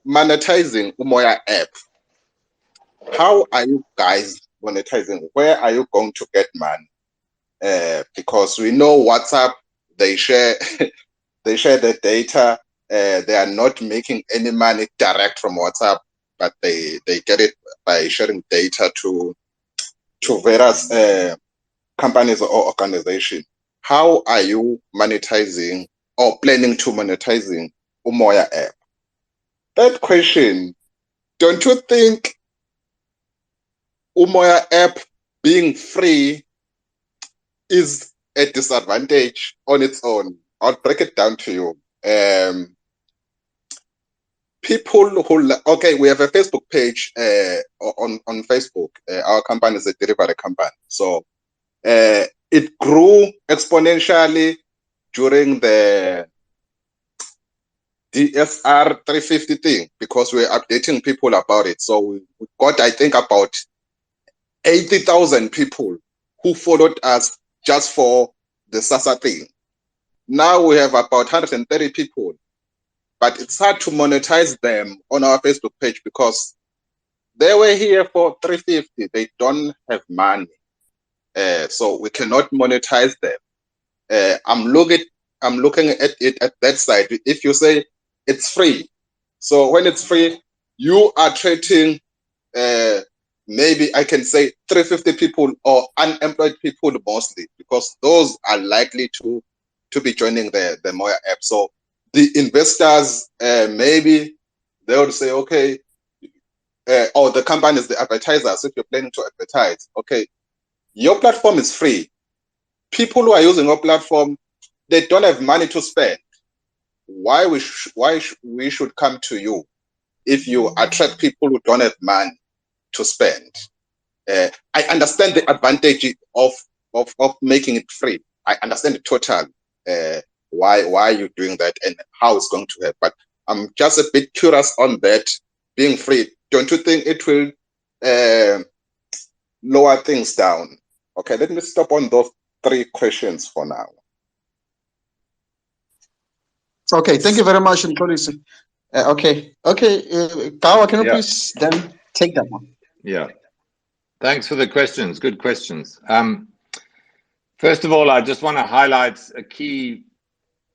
monetizing MoyaApp. How are you guys monetizing? Where are you going to get money? Because we know WhatsApp, they share they share the data. They are not making any money direct from WhatsApp, but they get it by sharing data to various companies or organizations. How are you monetizing or planning to monetizing MoyaApp? Third question: don't you think MoyaApp being free is a disadvantage on its own? I'll break it down to you. People who, okay, we have a Facebook page on Facebook. Our company is a delivery company. So it grew exponentially during the DSR 350 thing because we're updating people about it. So we got, I think, about 80,000 people who followed us just for the SASA thing. Now we have about 130 people, but it's hard to monetize them on our Facebook page because they were here for 350. They don't have money, so we cannot monetize them. I'm looking at it at that side. If you say it's free, so when it's free, you are treating maybe I can say 350 people or unemployed people mostly, because those are likely to be joining the MoyaApp. So the investors, maybe they would say, okay, or the companies, the advertisers, if you're planning to advertise, okay, your platform is free. People who are using your platform, they don't have money to spend. Why we should come to you if you attract people who don't have money to spend? I understand the advantage of making it free. I understand it totally. Why you're doing that and how it's going to help. But I'm just a bit curious on that being free. Don't you think it will lower things down? Okay, let me stop on those three questions for now. Okay, thank you very much, Nkolisi. Okay, Kawa, can you please then take that one? Yeah. Thanks for the questions. Good questions. First of all, I just want to highlight a key,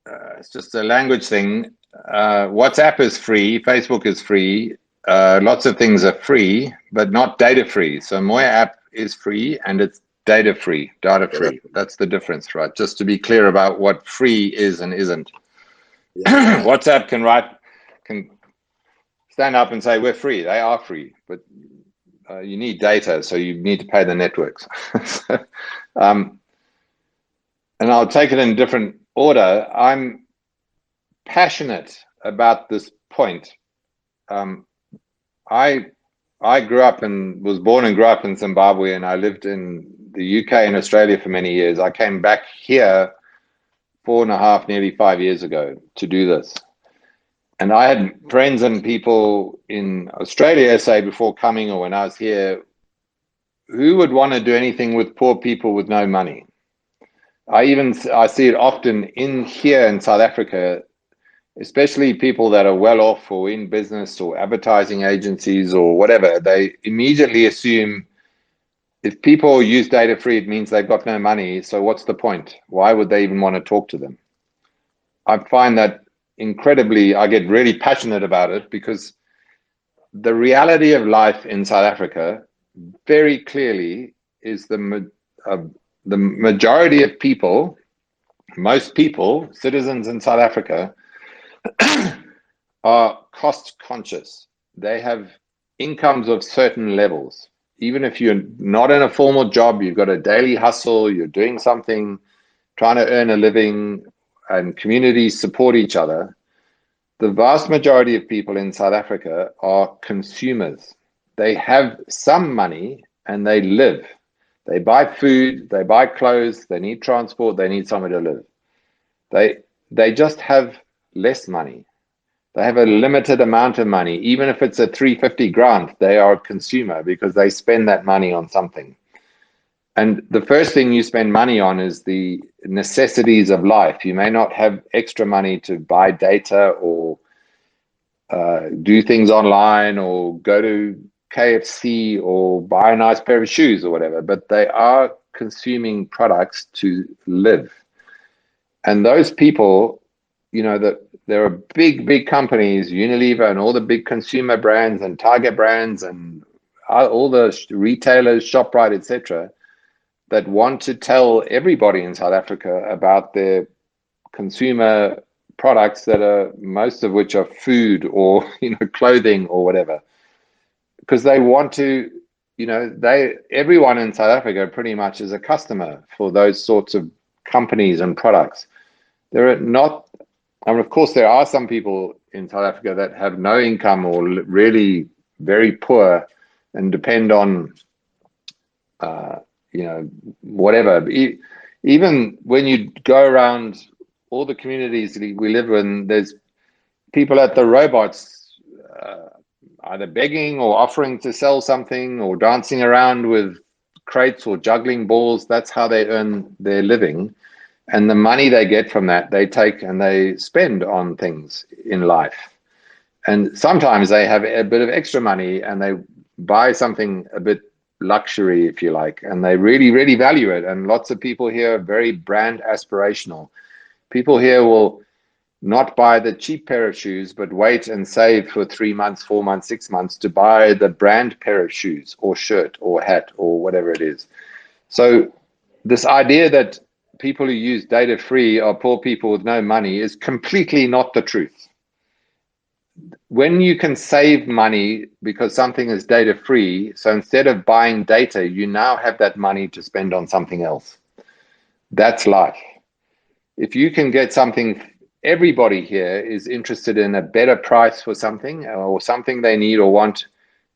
it's just a language thing. WhatsApp is free, Facebook is free, lots of things are free, but not data free. So MoyaApp is free and it's data free. That's the difference, right? Just to be clear about what free is and isn't. Yeah. WhatsApp can stand up and say we're free. They are free, but you need data, so you need to pay the networks. And I'll take it in different order. I'm passionate about this point. I grew up and was born and grew up in Zimbabwe, and I lived in the UK and Australia for many years. I came back here 4.5, nearly 5 years ago to do this. And I had friends and people in Australia say before coming, or when I was here, who would want to do anything with poor people with no money? I see it often in here in South Africa, especially people that are well off or in business or advertising agencies or whatever. They immediately assume if people use data free, it means they've got no money. So what's the point? Why would they even want to talk to them? I find that incredibly, I get really passionate about it, because the reality of life in South Africa very clearly is the majority of people, most people, citizens in South Africa, are cost conscious. They have incomes of certain levels. Even if you're not in a formal job, you've got a daily hustle, you're doing something, trying to earn a living, and communities support each other. The vast majority of people in South Africa are consumers. They have some money and they live. They buy food, they buy clothes, they need transport, they need somewhere to live. They just have less money. They have a limited amount of money. Even if it's a 350 grant, they are a consumer because they spend that money on something. And the first thing you spend money on is the necessities of life. You may not have extra money to buy data or do things online or go to KFC or buy a nice pair of shoes or whatever, but they are consuming products to live. And those people, you know, that there are big companies, Unilever and all the big consumer brands and Target brands and all the retailers, ShopRite, etc., that want to tell everybody in South Africa about their consumer products that are, most of which are food or, you know, clothing or whatever, because they want to, you know, everyone in South Africa pretty much is a customer for those sorts of companies and products. There are not, I mean, of course, there are some people in South Africa that have no income or really very poor and depend on, you know, whatever. Even when you go around all the communities we live in, there's people at the robots either begging or offering to sell something or dancing around with crates or juggling balls. That's how they earn their living. And the money they get from that, they take and they spend on things in life. And sometimes they have a bit of extra money and they buy something a bit luxury, if you like, and they really value it. And lots of people here are very brand aspirational. People here will not buy the cheap pair of shoes, but wait and save for 3 months, 4 months, 6 months to buy the brand pair of shoes or shirt or hat or whatever it is. So this idea that people who use data free are poor people with no money is completely not the truth. When you can save money because something is data free, so instead of buying data, you now have that money to spend on something else. That's life. If you can get something, everybody here is interested in a better price for something, or something they need or want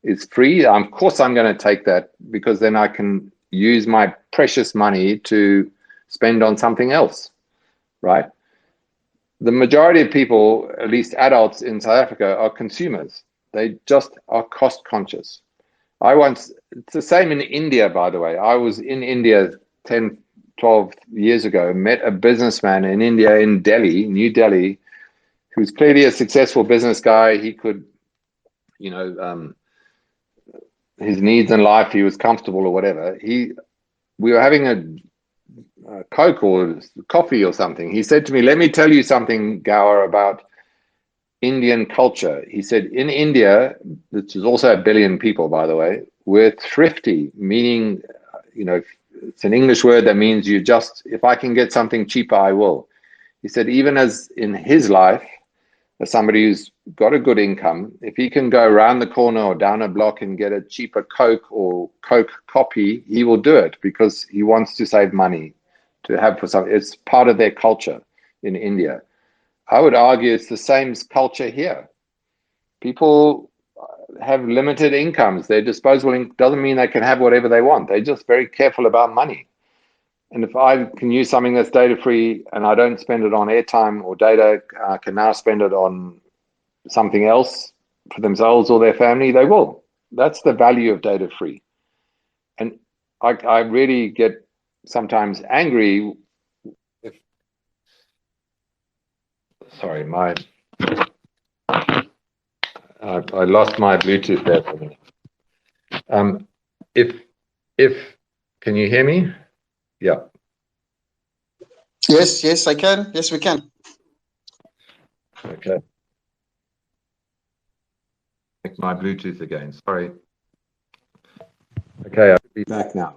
is free. Of course, I'm going to take that, because then I can use my precious money to spend on something else, right? The majority of people, at least adults in South Africa, are consumers. They just are cost conscious. It's the same in India, by the way. I was in India 10, 12 years ago, met a businessman in India, in Delhi, New Delhi, who's clearly a successful business guy. He could, you know, his needs in life, he was comfortable or whatever. We were having a Coke or coffee or something. He said to me, "Let me tell you something, Gour, about Indian culture." He said, in India, which is also 1 billion people, by the way, we're thrifty, meaning, you know, it's an English word that means you just, if I can get something cheaper, I will. He said, even as in his life, as somebody who's got a good income, if he can go around the corner or down a block and get a cheaper Coke or Coke copy, he will do it because he wants to save money to have for something. It's part of their culture in India. I would argue it's the same culture here. People have limited incomes. Their disposable income doesn't mean they can have whatever they want. They're just very careful about money. And if I can use something that's data free and I don't spend it on airtime or data, I can now spend it on something else for themselves or their family, they will. That's the value of data free. And I really get sometimes angry if, sorry, I lost my Bluetooth there for a minute. If can you hear me? Yeah. Yes, I can. Yes, we can. Okay. My Bluetooth again. Sorry. Okay, I'll be back now.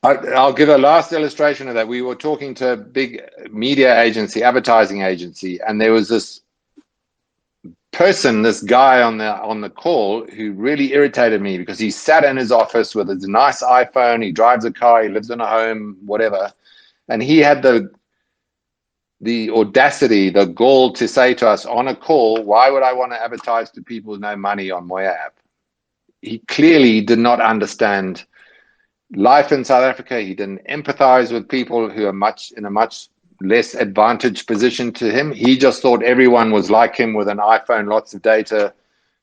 I'll give a last illustration of that. We were talking to a big media agency, advertising agency, and there was this person, this guy on the call who really irritated me because he sat in his office with his nice iPhone, he drives a car, he lives in a home, whatever, and he had the audacity, the gall to say to us on a call, why would I want to advertise to people with no money on MoyaApp? He clearly did not understand life in South Africa. He didn't empathize with people who are in a much less advantaged position to him. He just thought everyone was like him with an iPhone, lots of data,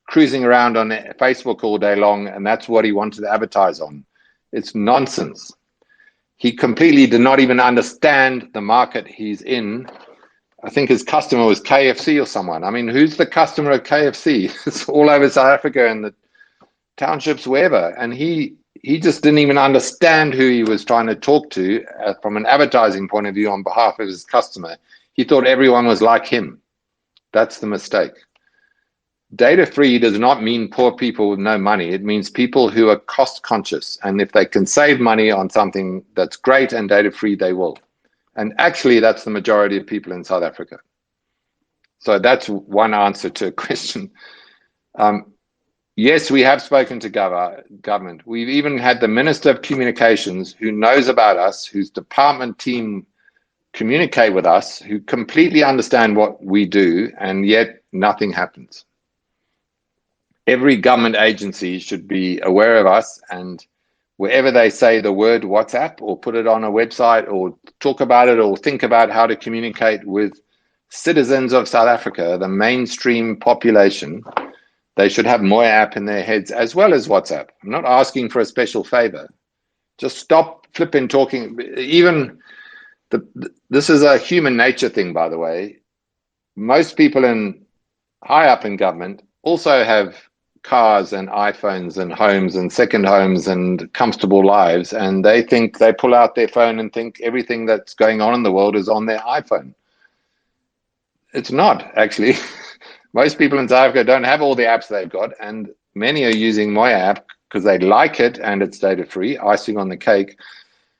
cruising around on Facebook all day long, and that's what he wanted to advertise on. It's nonsense. He completely did not even understand the market he's in. I think his customer was KFC or someone. I mean, who's the customer of KFC? It's all over South Africa and the townships, wherever. And he just didn't even understand who he was trying to talk to from an advertising point of view on behalf of his customer. He thought everyone was like him. That's the mistake. Data free does not mean poor people with no money. It means people who are cost conscious. And if they can save money on something that's great and data free, they will. And actually, that's the majority of people in South Africa. So that's one answer to a question. Yes, we have spoken to government. We've even had the Minister of Communications who knows about us, whose department team communicate with us, who completely understand what we do, and yet nothing happens. Every government agency should be aware of us, and wherever they say the word WhatsApp or put it on a website or talk about it or think about how to communicate with citizens of South Africa, the mainstream population, they should have MoyaApp in their heads as well as WhatsApp. I'm not asking for a special favor. Just stop flipping talking. Even this is a human nature thing, by the way. Most people high up in government also have cars and iPhones and homes and second homes and comfortable lives, and they pull out their phone and think everything that's going on in the world is on their iPhone. It's not, actually. Most people in South Africa don't have all the apps they've got, and many are using MoyaApp because they like it and it's data free, icing on the cake.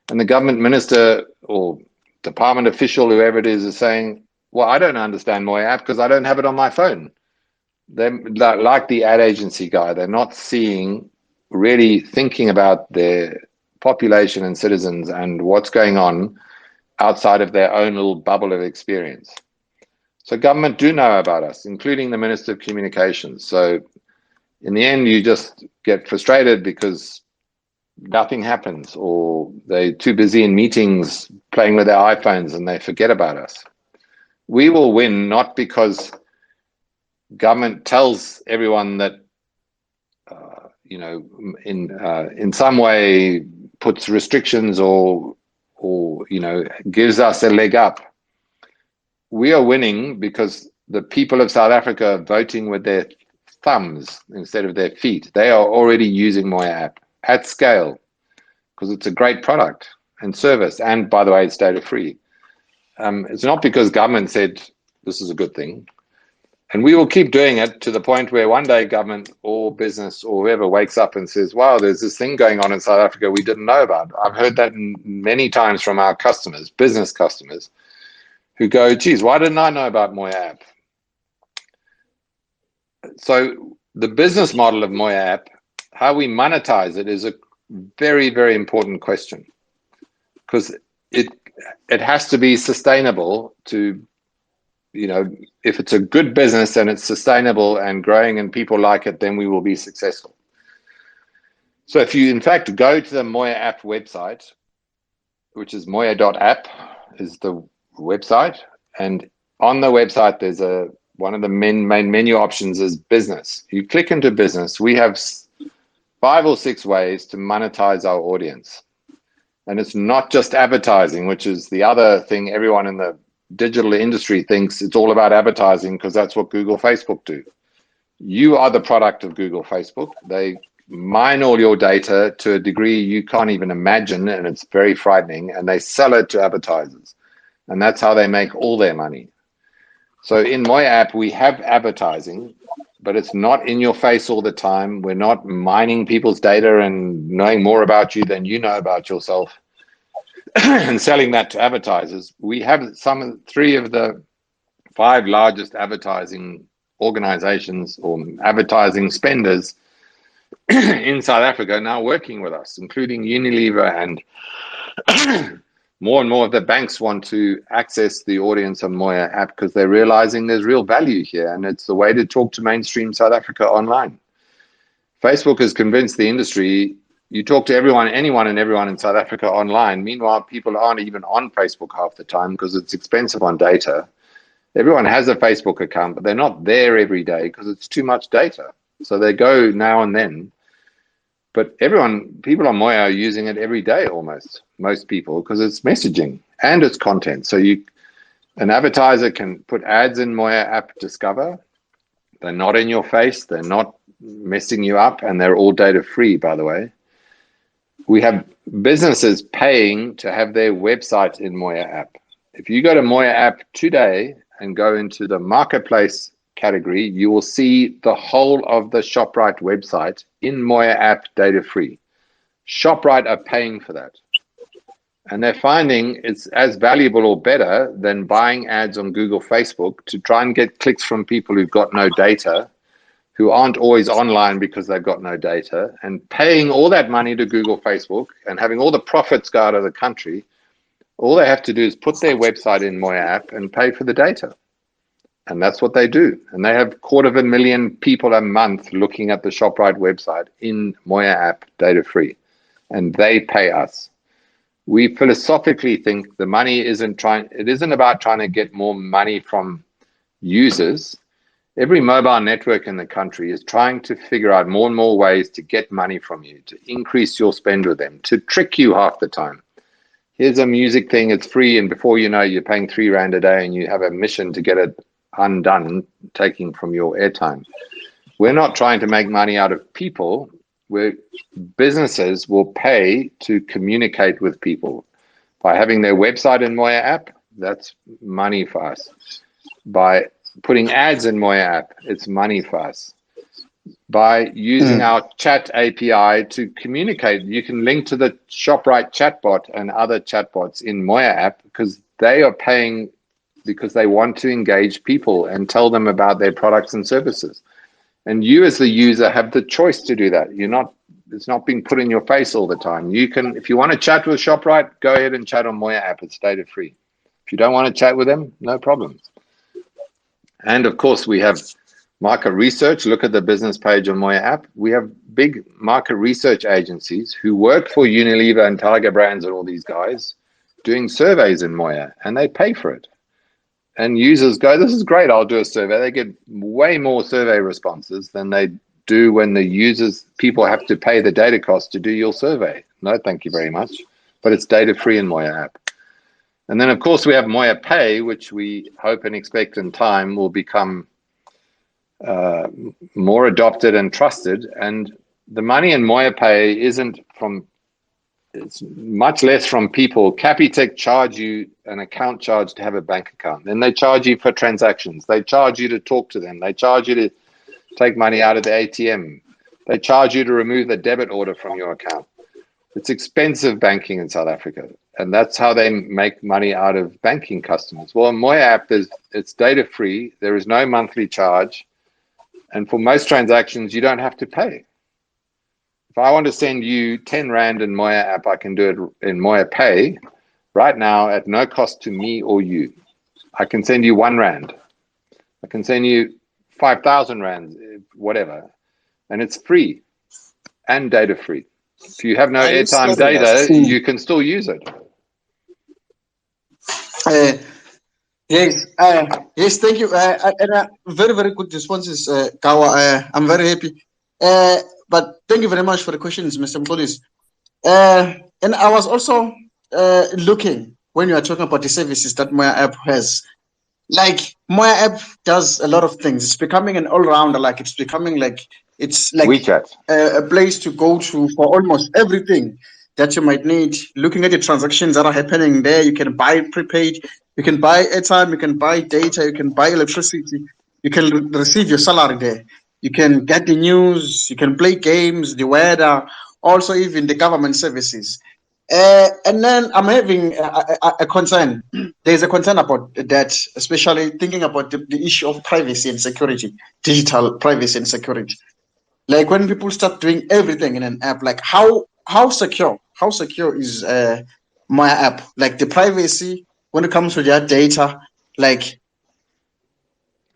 And the government minister or department official, whoever it is saying, well, I don't understand MoyaApp because I don't have it on my phone. They're like the ad agency guy. They're not really thinking about their population and citizens and what's going on outside of their own little bubble of experience. So government do know about us, including the Minister of Communications. So in the end, you just get frustrated because nothing happens, or they're too busy in meetings playing with their iPhones and they forget about us. We will win not because government tells everyone that, in some way puts restrictions or gives us a leg up. We are winning because the people of South Africa are voting with their thumbs instead of their feet. They are already using MoyaApp at scale because it's a great product and service. And by the way, it's data free. It's not because government said this is a good thing. And we will keep doing it to the point where one day government or business or whoever wakes up and says, wow, there's this thing going on in South Africa we didn't know about. I've heard that many times from our customers, business customers, who go, geez, why didn't I know about MoyaApp? So the business model of MoyaApp, how we monetize it, is a very, very important question, because it has to be sustainable to you know, if it's a good business and it's sustainable and growing and people like it, then we will be successful. So if you in fact go to the MoyaApp website, which is moya.app is the website, and on the website there's one of the main menu options is business. You click into business. We have 5 or 6 ways to monetize our audience. And it's not just advertising, which is the other thing everyone in the digital industry thinks it's all about advertising because that's what Google, Facebook do. You are the product of Google, Facebook. They mine all your data to a degree you can't even imagine, and it's very frightening, and they sell it to advertisers. And that's how they make all their money. So in MoyaApp, we have advertising, but it's not in your face all the time. We're not mining people's data and knowing more about you than you know about yourself and selling that to advertisers. We have 3 of the 5 largest advertising organizations or advertising spenders in South Africa now working with us, including Unilever, and more and more of the banks want to access the audience on MoyaApp because they're realizing there's real value here, and it's the way to talk to mainstream South Africa online. Facebook has convinced the industry you talk to anyone and everyone in South Africa online. Meanwhile, people aren't even on Facebook half the time because it's expensive on data. Everyone has a Facebook account, but they're not there every day because it's too much data. So they go now and then. But people on Moya are using it every day almost, most people, because it's messaging and it's content. So an advertiser can put ads in MoyaApp Discover. They're not in your face. They're not messing you up, and they're all data free, by the way. We have businesses paying to have their website in MoyaApp. If you go to MoyaApp today and go into the marketplace category, you will see the whole of the ShopRite website in MoyaApp data free. ShopRite are paying for that. And they're finding it's as valuable or better than buying ads on Google, Facebook to try and get clicks from people who've got no data, who aren't always online because they've got no data, and paying all that money to Google, Facebook, and having all the profits go out of the country. All they have to do is put their website in MoyaApp and pay for the data. And that's what they do. And they have 250,000 people a month looking at the ShopRite website in MoyaApp data free. And they pay us. We philosophically think the money it isn't about trying to get more money from users. Every mobile network in the country is trying to figure out more and more ways to get money from you, to increase your spend with them, to trick you half the time. Here's a music thing, it's free, and before you know, you're paying R3 a day and you have a mission to get it undone, taking from your airtime. We're not trying to make money out of people. Where businesses will pay to communicate with people by having their website in MoyaApp. That's money for us. By putting ads in MoyaApp, it's money for us. By using our chat API to communicate, you can link to the ShopRite chatbot and other chatbots in MoyaApp because they are paying because they want to engage people and tell them about their products and services. And you as the user have the choice to do that. It's not being put in your face all the time. You can, if you want to chat with ShopRite, go ahead and chat on MoyaApp. It's data free. If you don't want to chat with them, no problem. And of course, we have market research. Look at the business page on MoyaApp. We have big market research agencies who work for Unilever and Tiger Brands and all these guys doing surveys in Moya, and they pay for it. And users go, this is great, I'll do a survey. They get way more survey responses than they do when the people have to pay the data cost to do your survey. No, thank you very much. But it's data free in MoyaApp. And then, of course, we have Moya Pay, which we hope and expect in time will become more adopted and trusted. And the money in Moya Pay it's much less from people. Capitec charge you an account charge to have a bank account. Then they charge you for transactions. They charge you to talk to them. They charge you to take money out of the ATM. They charge you to remove the debit order from your account. It's expensive banking in South Africa. And that's how they make money out of banking customers. Well, in MoyaApp, it's data free. There is no monthly charge. And for most transactions, you don't have to pay. If I want to send you 10 Rand in MoyaApp, I can do it in Moya Pay right now at no cost to me or you. I can send you 1 Rand. I can send you 5,000 rands, whatever, and it's free and data free. If you have no Are you airtime serious? data, you can still use it. Yes, yes, thank you. And very, very good responses, Kawa. I'm very happy. But thank you very much for the questions, Mr. Mpolis. And I was also looking when you are talking about the services that MoyaApp has. Like MoyaApp does a lot of things. It's becoming an all-rounder. Like it's like WeChat. a place to go to for almost everything that you might need. Looking at the transactions that are happening there, you can buy prepaid, you can buy airtime, you can buy data, you can buy electricity, you can receive your salary there. You can get the news, you can play games, the weather, also even the government services. And then I'm having a concern. There's a concern about that, especially thinking about the issue of privacy and security, digital privacy and security. Like when people start doing everything in an app, like how secure is my app? Like the privacy when it comes to their data, like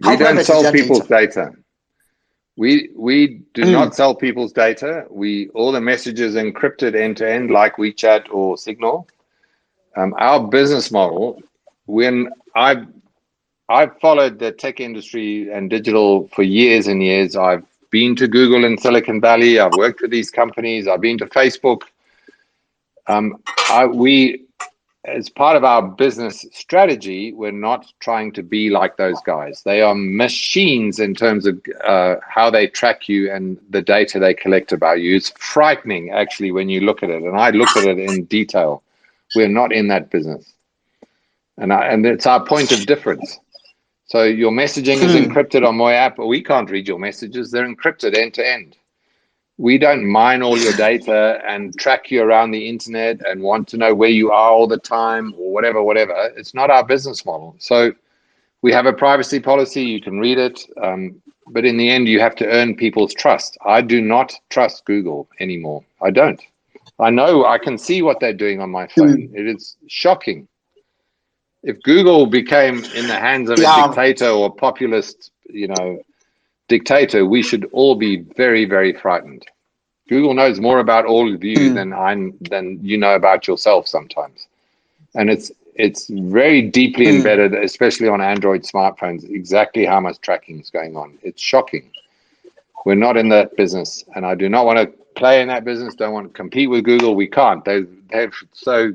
We how don't private is sell their people's data? data. We do Mm, not sell people's data. All the messages encrypted end to end, like WeChat or Signal. Our business model, when I've followed the tech industry and digital for years and years. I've been to Google in Silicon Valley. I've worked with these companies. I've been to Facebook. We, as part of our business strategy, we're not trying to be like those guys. They are machines in terms of how they track you and the data they collect about you. It's frightening, actually, when you look at it. And I looked at it in detail. We're not in that business. And it's our point of difference. So your messaging is mm, encrypted on MoyaApp, but we can't read your messages. They're encrypted end to end. We don't mine all your data and track you around the internet and want to know where you are all the time or whatever. It's not our business model. So we have a privacy policy. You can read it. But in the end, you have to earn people's trust. I do not trust Google anymore. I don't. I know I can see what they're doing on my phone. mm. It is shocking. If Google became in the hands of a Yeah. dictator or populist, dictator, we should all be very, very frightened. Google knows more about all of you Mm, than you know about yourself sometimes, and it's very deeply mm, embedded, especially on Android smartphones. Exactly how much tracking is going on. It's shocking. We're not in that business, and I do not want to play in that business. Don't want to compete with Google. We can't. They're so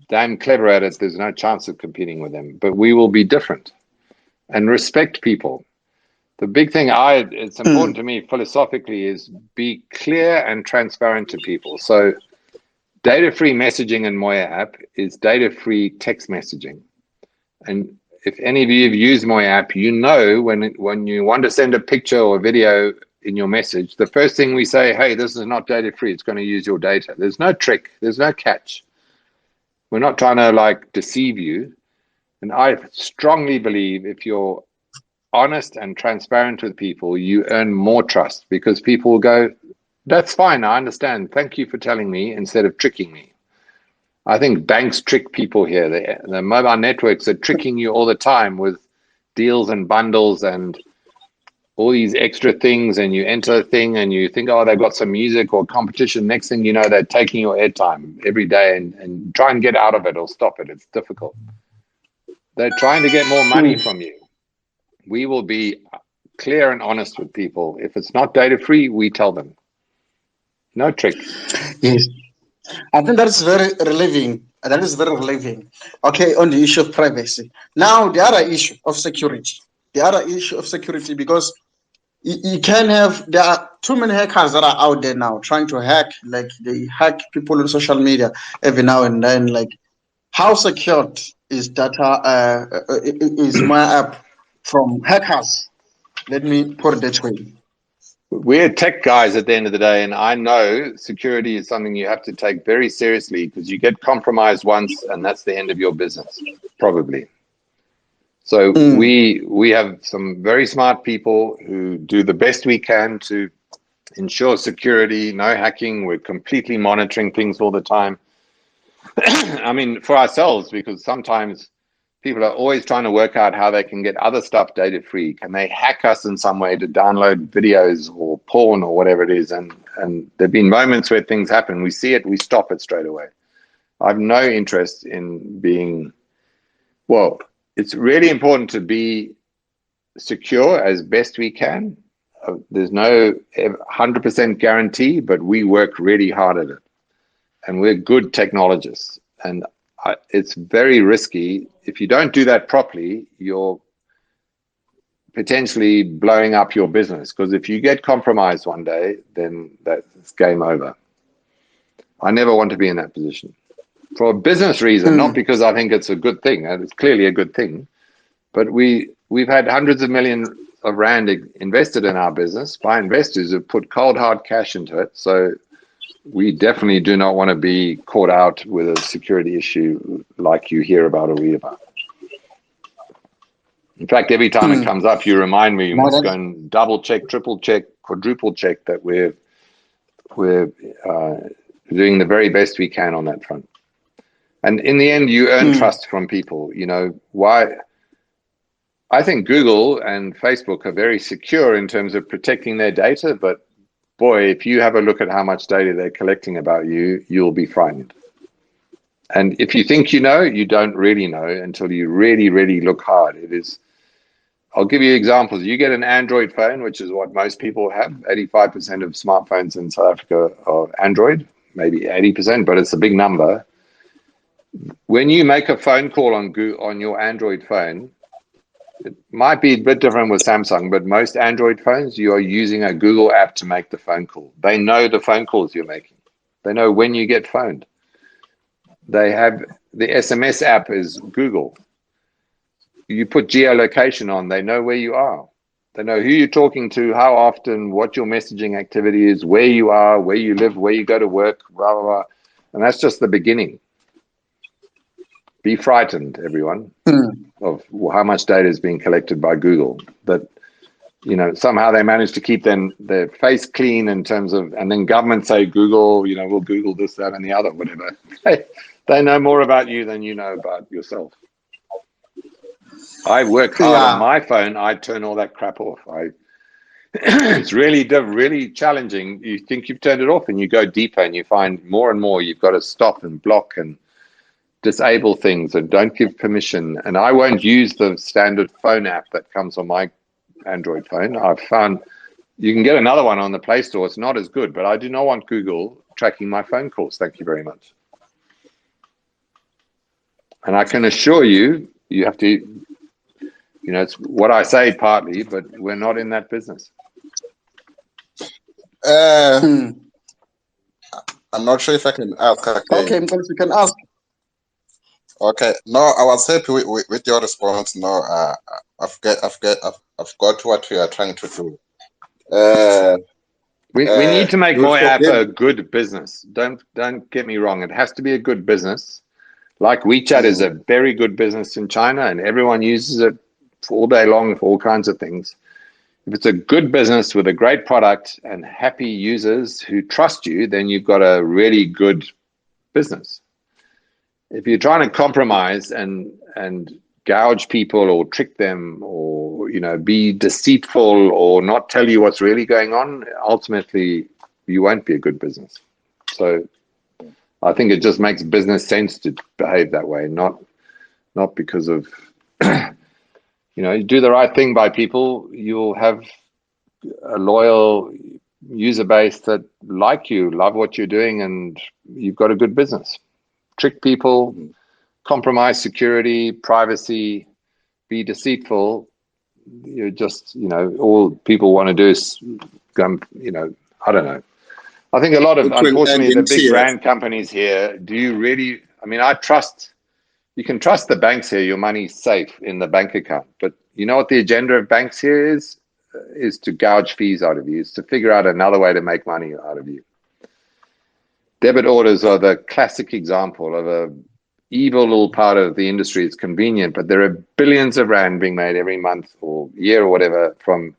damn clever at it. There's no chance of competing with them. But we will be different and respect people. The big thing it's important mm, to me philosophically is be clear and transparent to people. So data-free messaging in MoyaApp is data-free text messaging. And if any of you have used MoyaApp, you know when you want to send a picture or video in your message, the first thing we say, hey, this is not data-free. It's going to use your data. There's no trick. There's no catch. We're not trying to deceive you. And I strongly believe if you're honest and transparent with people, you earn more trust because people will go, that's fine, I understand. Thank you for telling me, instead of tricking me. I think banks trick people here. The mobile networks are tricking you all the time with deals and bundles and all these extra things, and you enter a thing and you think, oh, they've got some music or competition. Next thing you know, they're taking your airtime every day and try and get out of it or stop it. It's difficult. They're trying to get more money mm. from you. We will be clear and honest with people. If it's not data free, we tell them. No tricks. Yes. I think that is very relieving. That is very relieving. Okay, on the issue of privacy. Now, the other issue of security. The other issue of security, because you can have, there are too many hackers that are out there now trying to hack, like they hack people on social media every now and then. Like, how secured is data, is my app from hackers? Let me put it that way. We're tech guys at the end of the day, and I know security is something you have to take very seriously because you get compromised once and that's the end of your business, probably. So Mm, we have some very smart people who do the best we can to ensure security, no hacking. We're completely monitoring things all the time. I mean, for ourselves, because sometimes people are always trying to work out how they can get other stuff data free. Can they hack us in some way to download videos or porn or whatever it is? And there've been moments where things happen. We see it, we stop it straight away. I've no interest in being, well, it's really important to be secure as best we can. There's no 100% guarantee, but we work really hard at it. And we're good technologists. And it's very risky. If you don't do that properly, you're potentially blowing up your business, because if you get compromised one day, then that's game over. I never want to be in that position. For a business reason, not because I think it's a good thing. It's clearly a good thing. But we've had hundreds of millions of rand invested in our business by investors who put cold hard cash into it. So we definitely do not want to be caught out with a security issue like you hear about or read about. In fact, every time it comes up, you remind me, you must go and double check, triple check, quadruple check that we're doing the very best we can on that front. And in the end, you earn trust from people. You know, why? I think Google and Facebook are very secure in terms of protecting their data, but boy, if you have a look at how much data they're collecting about you, you'll be frightened. And if you think you know, you don't really know until you really, really look hard. It is, I'll give you examples. You get an Android phone, which is what most people have. 85% of smartphones in South Africa are Android, maybe 80%, but it's a big number. When you make a phone call on your Android phone, it might be a bit different with Samsung, but most Android phones, you are using a Google app to make the phone call. They know the phone calls you're making. They know when you get phoned. They have the SMS app is Google. You put geolocation on, they know where you are. They know who you're talking to, how often, what your messaging activity is, where you are, where you live, where you go to work, blah, blah, blah. And that's just the beginning. Be frightened, everyone, of how much data is being collected by Google. That, you know, somehow they manage to keep their face clean in terms of, and then government say Google, you know, we'll Google this, that, and the other, whatever. They know more about you than you know about yourself. I work hard on my phone. I turn all that crap off. It's really challenging. You think you've turned it off, and you go deeper, and you find more and more. You've got to stop and block and disable things, and don't give permission. And I won't use the standard phone app that comes on my Android phone. I've found you can get another one on the Play Store. It's not as good, but I do not want Google tracking my phone calls. Thank you very much. And I can assure you, you have to, you know, it's what I say partly, but we're not in that business. I'm not sure if I can ask. Okay, you can ask. Okay, no, I was happy with your response. No, I've got what you are trying to do. We need to make MoyaApp a good business. Don't get me wrong. It has to be a good business. Like WeChat is a very good business in China, and everyone uses it all day long for all kinds of things. If it's a good business with a great product and happy users who trust you, then you've got a really good business. If you're trying to compromise and gouge people or trick them or, you know, be deceitful or not tell you what's really going on, ultimately you won't be a good business. So I think it just makes business sense to behave that way, not because of, you know, you do the right thing by people, you'll have a loyal user base that like you, love what you're doing, and you've got a good business. Trick people, compromise security, privacy, be deceitful. You're just, you know, all people want to do is, you know, I don't know. I think a lot of, unfortunately, the big brand companies here, do you really, I mean, you can trust the banks here, your money's safe in the bank account. But you know what the agenda of banks here is to gouge fees out of you, is to figure out another way to make money out of you. Debit orders are the classic example of a evil little part of the industry. It's convenient, but there are billions of rand being made every month or year or whatever from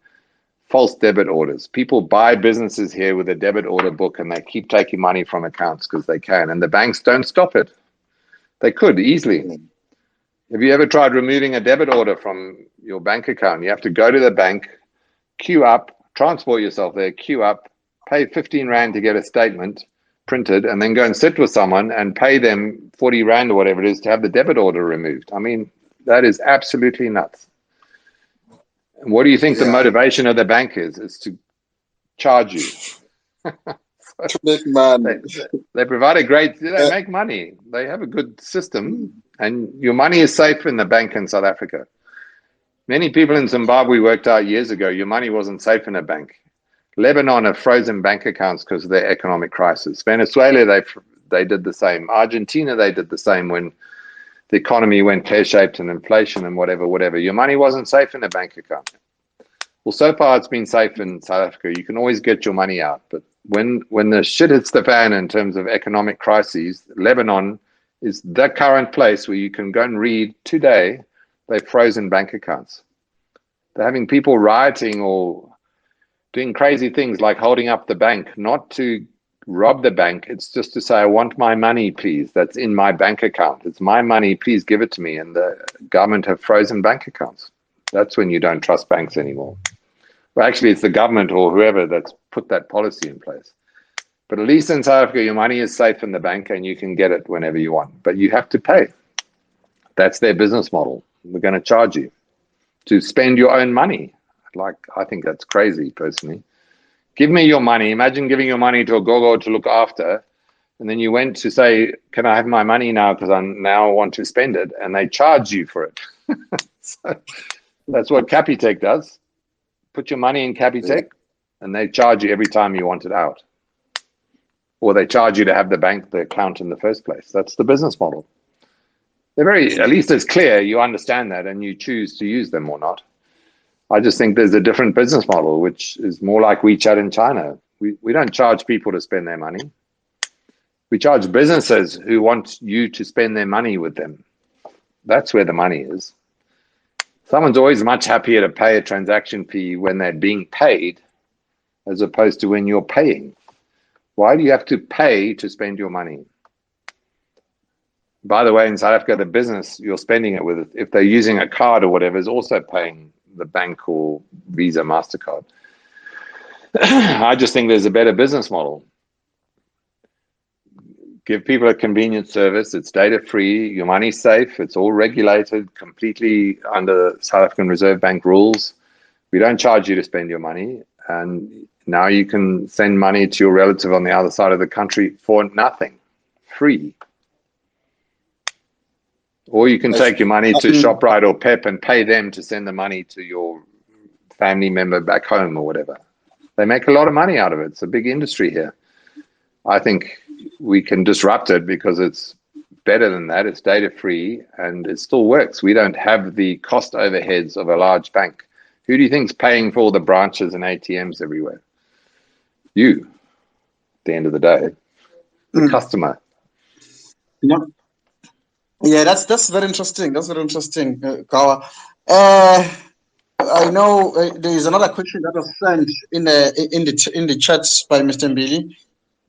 false debit orders. People buy businesses here with a debit order book, and they keep taking money from accounts because they can, and the banks don't stop it. They could easily. Have you ever tried removing a debit order from your bank account? You have to go to the bank, queue up, transport yourself there, queue up, pay 15 Rand to get a statement printed, and then go and sit with someone and pay them 40 Rand or whatever it is to have the debit order removed. I mean, that is absolutely nuts. And what do you think the motivation of the bank is? It's to charge you. To make money. They provide a great, they make money. They have a good system, and your money is safe in the bank in South Africa. Many people in Zimbabwe worked out years ago, your money wasn't safe in a bank. Lebanon have frozen bank accounts because of their economic crisis. Venezuela, they did the same. Argentina, they did the same when the economy went pear-shaped and inflation and whatever. Your money wasn't safe in a bank account. Well, so far it's been safe in South Africa. You can always get your money out. But when the shit hits the fan in terms of economic crises, Lebanon is the current place where you can go and read today, they've frozen bank accounts. They're having people rioting or doing crazy things like holding up the bank, not to rob the bank. It's just to say, I want my money, please. That's in my bank account. It's my money. Please give it to me. And the government have frozen bank accounts. That's when you don't trust banks anymore. Well, actually, it's the government or whoever that's put that policy in place. But at least in South Africa, your money is safe in the bank and you can get it whenever you want. But you have to pay. That's their business model. We're going to charge you to spend your own money. I think that's crazy, personally. Give me your money. Imagine giving your money to a Gour to look after, and then you went to say, can I have my money now because I now want to spend it, and they charge you for it. So that's what Capitec does. Put your money in Capitec, and they charge you every time you want it out. Or they charge you to have the account in the first place. That's the business model. They're at least it's clear, you understand that, and you choose to use them or not. I just think there's a different business model, which is more like WeChat in China. We don't charge people to spend their money. We charge businesses who want you to spend their money with them. That's where the money is. Someone's always much happier to pay a transaction fee when they're being paid as opposed to when you're paying. Why do you have to pay to spend your money? By the way, in South Africa, the business you're spending it with, if they're using a card or whatever, is also paying the bank or Visa, MasterCard. I just think there's a better business model. Give people a convenient service. It's data free. Your money's safe. It's all regulated completely under South African Reserve Bank rules. We don't charge you to spend your money. And now you can send money to your relative on the other side of the country for nothing, free. Or you can take your money to ShopRite or Pep and pay them to send the money to your family member back home or whatever. They make a lot of money out of it. It's a big industry here. I think we can disrupt it because it's better than that. It's data free and it still works. We don't have the cost overheads of a large bank. Who do you think is paying for all the branches and ATMs everywhere? You, at the end of the day, the customer. Yeah, that's very interesting. That's very interesting, Kawa. I know there is another question that was sent in the chat by Mr. Mbili.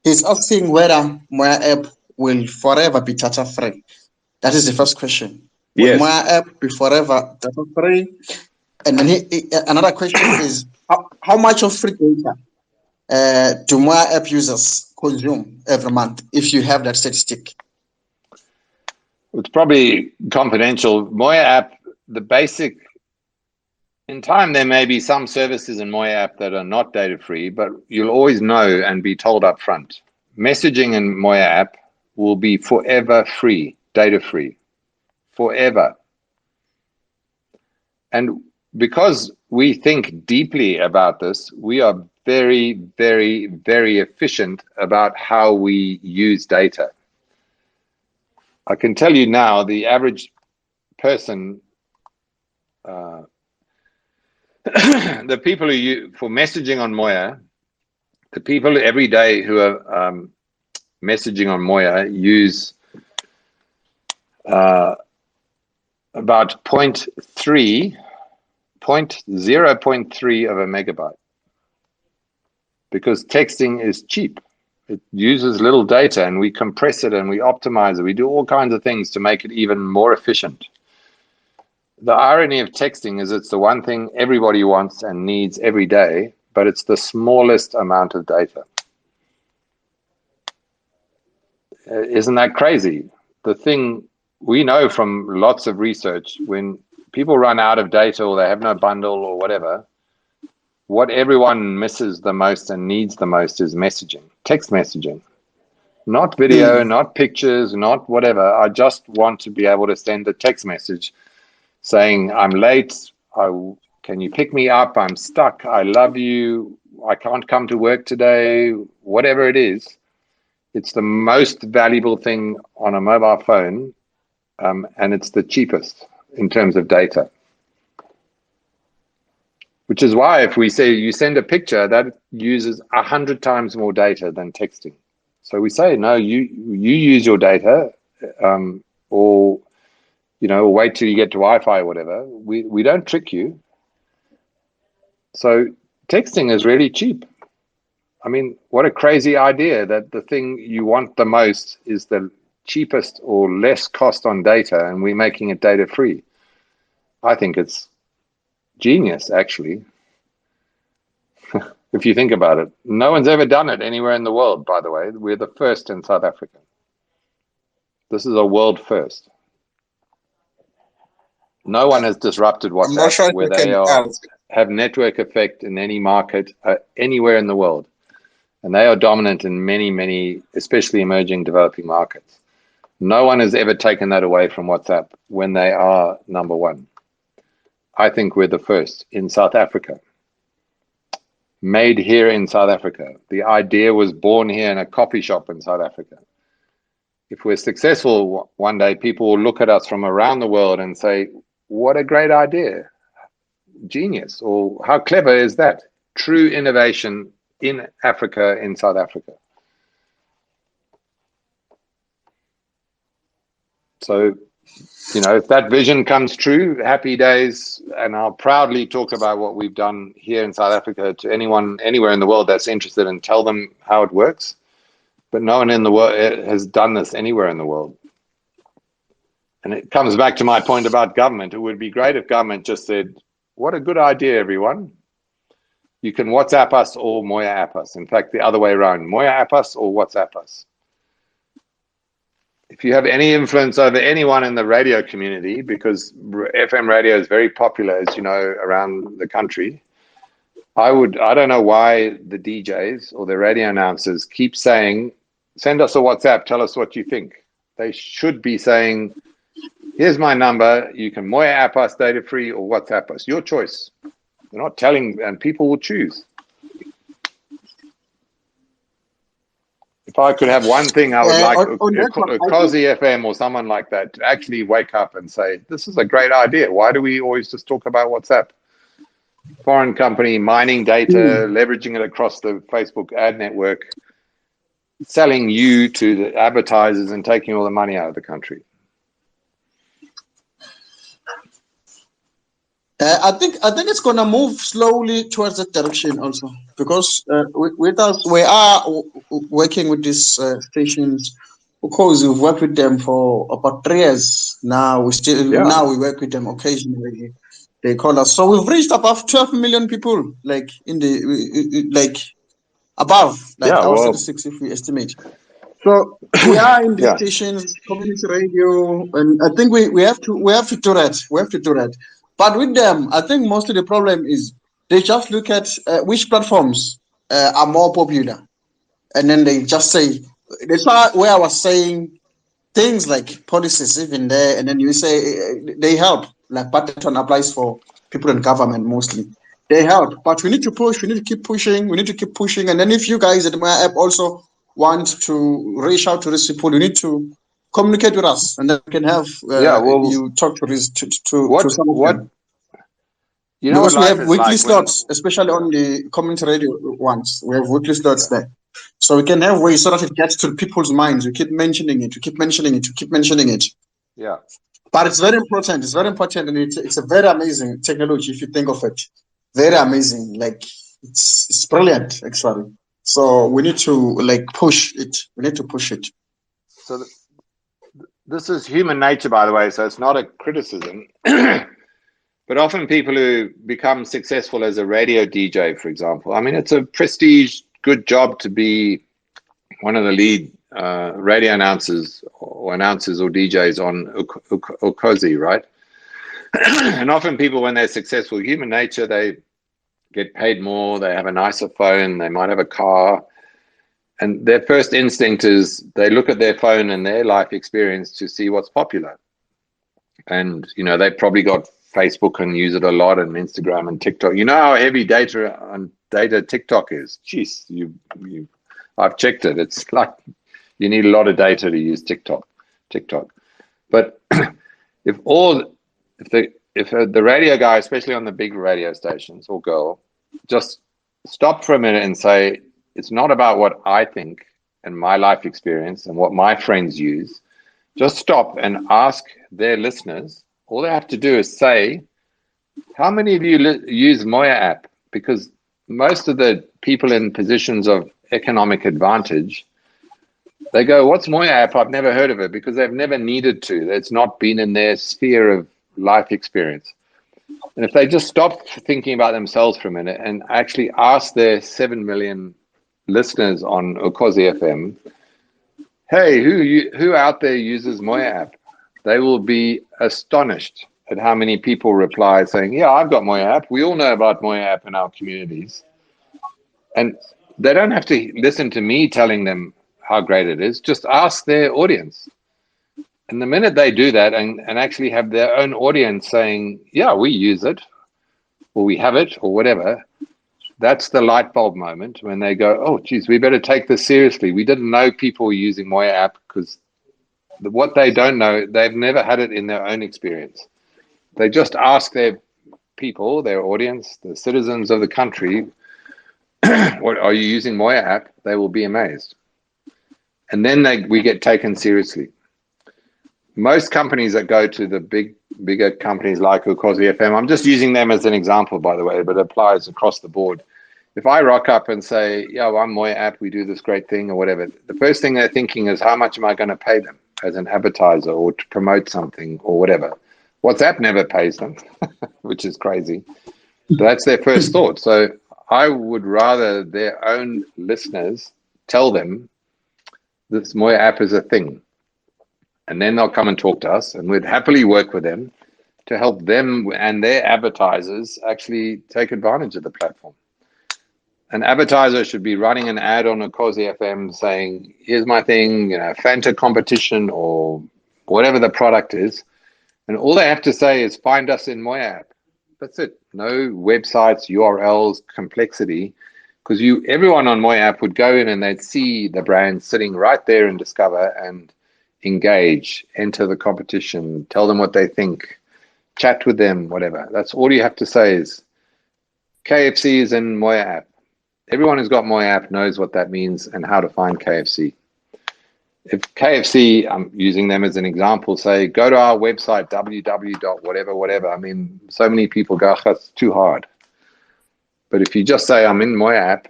He's asking whether MoyaApp will forever be data free. That is the first question. Will MoyaApp be forever data free? And then another question is how much of free data do MoyaApp users consume every month? If you have that statistic. It's probably confidential. MoyaApp, the basic, in time there may be some services in MoyaApp that are not data free, but you'll always know and be told up front. Messaging in MoyaApp will be forever free, data free, forever. And because we think deeply about this, we are very, very, very efficient about how we use data. I can tell you now, the average person, the people who use, for messaging on Moya, the people every day who are messaging on Moya use about 0.3 of a megabyte, because texting is cheap. It uses little data and we compress it and we optimize it. We do all kinds of things to make it even more efficient. The irony of texting is it's the one thing everybody wants and needs every day, but it's the smallest amount of data. Isn't that crazy? The thing we know from lots of research, when people run out of data or they have no bundle or whatever, what everyone misses the most and needs the most is messaging, text messaging. Not video, not pictures, not whatever. I just want to be able to send a text message saying, I'm late, can you pick me up? I'm stuck, I love you, I can't come to work today, whatever it is. It's the most valuable thing on a mobile phone, and it's the cheapest in terms of data. Which is why if we say you send a picture, that uses 100 times more data than texting. So we say, no, you use your data, or wait till you get to Wi-Fi or whatever. We don't trick you. So texting is really cheap. I mean, what a crazy idea that the thing you want the most is the cheapest or less cost on data, and we're making it data free. I think it's genius, actually. If you think about it. No one's ever done it anywhere in the world, by the way. We're the first in South Africa. This is a world first. No one has disrupted WhatsApp, I'm not sure where if I they can ask. have network effect in any market, anywhere in the world. And they are dominant in many, many, especially emerging developing markets. No one has ever taken that away from WhatsApp when they are number one. I think we're the first in South Africa. Made here in South Africa. The idea was born here in a coffee shop in South Africa. If we're successful one day, people will look at us from around the world and say, what a great idea. Genius. Or how clever is that? True innovation in Africa, in South Africa. So, if that vision comes true, happy days, and I'll proudly talk about what we've done here in South Africa to anyone, anywhere in the world that's interested, and tell them how it works. But no one in the world has done this anywhere in the world. And it comes back to my point about government. It would be great if government just said, what a good idea, everyone. You can WhatsApp us or MoyaApp us. In fact, the other way around, MoyaApp us or WhatsApp us. If you have any influence over anyone in the radio community, because FM radio is very popular, as you know, around the country, I don't know why the DJs or the radio announcers keep saying, send us a WhatsApp, tell us what you think. They should be saying, here's my number, you can MoyaApp us data free or WhatsApp us, your choice. They're not telling, and people will choose. If I could have one thing, I would like a Cozy FM or someone like that to actually wake up and say, this is a great idea. Why do we always just talk about WhatsApp? Foreign company mining data, leveraging it across the Facebook ad network, selling you to the advertisers and taking all the money out of the country. I think it's gonna move slowly towards that direction also, because with us we are working with these stations. Of course, we've worked with them for about 3 years now. Now we work with them occasionally. They call us, so we've reached above 12 million people, like in the above 36 if we estimate. So we are in the stations, community radio, and I think we have to do that. We have to do that. But with them, I think mostly the problem is they just look at which platforms are more popular, and then they just say. That's where I was saying things like policies even there, and then you say they help. Like, but that one applies for people in government mostly. They help, but we need to push. We need to keep pushing. We need to keep pushing. And then if you guys at MoyaApp also want to reach out to these people, you need to communicate with us, and then we can have you talk to this to some of them. Because we have weekly slots, especially on the community radio ones. We have weekly slots there, so we can have ways so that it gets to people's minds. We keep mentioning it. We keep mentioning it. We keep mentioning it. Yeah. But it's very important. It's very important, and it's a very amazing technology if you think of it. Very amazing. Like it's brilliant actually. So we need to push it. We need to push it. So this is human nature, by the way. So it's not a criticism. But often people who become successful as a radio DJ, for example, I mean, it's a prestige, good job to be one of the lead radio announcers or DJs on Ukozi, right? And often people, when they're successful, human nature, they get paid more, they have a nicer phone, they might have a car. And their first instinct is they look at their phone and their life experience to see what's popular. And, you know, they've probably got Facebook and use it a lot, and Instagram and TikTok. You know how heavy data TikTok is? Jeez, I've checked it. It's like you need a lot of data to use TikTok. But if the radio guy, especially on the big radio stations or girl, just stop for a minute and say, it's not about what I think and my life experience and what my friends use. Just stop and ask their listeners. All they have to do is say, how many of you use MoyaApp? Because most of the people in positions of economic advantage, they go, what's MoyaApp? I've never heard of it, because they've never needed to. It's not been in their sphere of life experience. And if they just stop thinking about themselves for a minute and actually ask their 7 million listeners on Ukozi FM, hey, who out there uses MoyaApp? They will be astonished at how many people reply saying, yeah, I've got MoyaApp. We all know about MoyaApp in our communities. And they don't have to listen to me telling them how great it is. Just ask their audience. And the minute they do that and actually have their own audience saying, yeah, we use it, or we have it, or whatever, that's the light bulb moment when they go, oh, geez, we better take this seriously. We didn't know people were using MoyaApp, because what they don't know, they've never had it in their own experience. They just ask their people, their audience, the citizens of the country, what are you using MoyaApp? They will be amazed. And then we get taken seriously. Most companies that go to the bigger companies like Ukozi FM, I'm just using them as an example, by the way, but it applies across the board. If I rock up and say, yeah, well, I'm MoyaApp, we do this great thing or whatever, the first thing they're thinking is, how much am I going to pay them as an advertiser or to promote something or whatever? WhatsApp never pays them, which is crazy. But that's their first thought. So I would rather their own listeners tell them this MoyaApp is a thing. And then they'll come and talk to us, and we'd happily work with them to help them and their advertisers actually take advantage of the platform. An advertiser should be running an ad on Ukozi FM saying, here's my thing, you know, Fanta competition or whatever the product is. And all they have to say is, find us in MoyaApp. That's it. No websites, URLs, complexity. Because everyone on MoyaApp would go in and they'd see the brand sitting right there and discover and engage, enter the competition, tell them what they think, chat with them, whatever. That's all you have to say is, KFC is in MoyaApp. Everyone who's got MoyaApp knows what that means and how to find KFC. If KFC, I'm using them as an example, say, go to our website, www.whatever. I mean, so many people go, that's too hard. But if you just say, I'm in MoyaApp,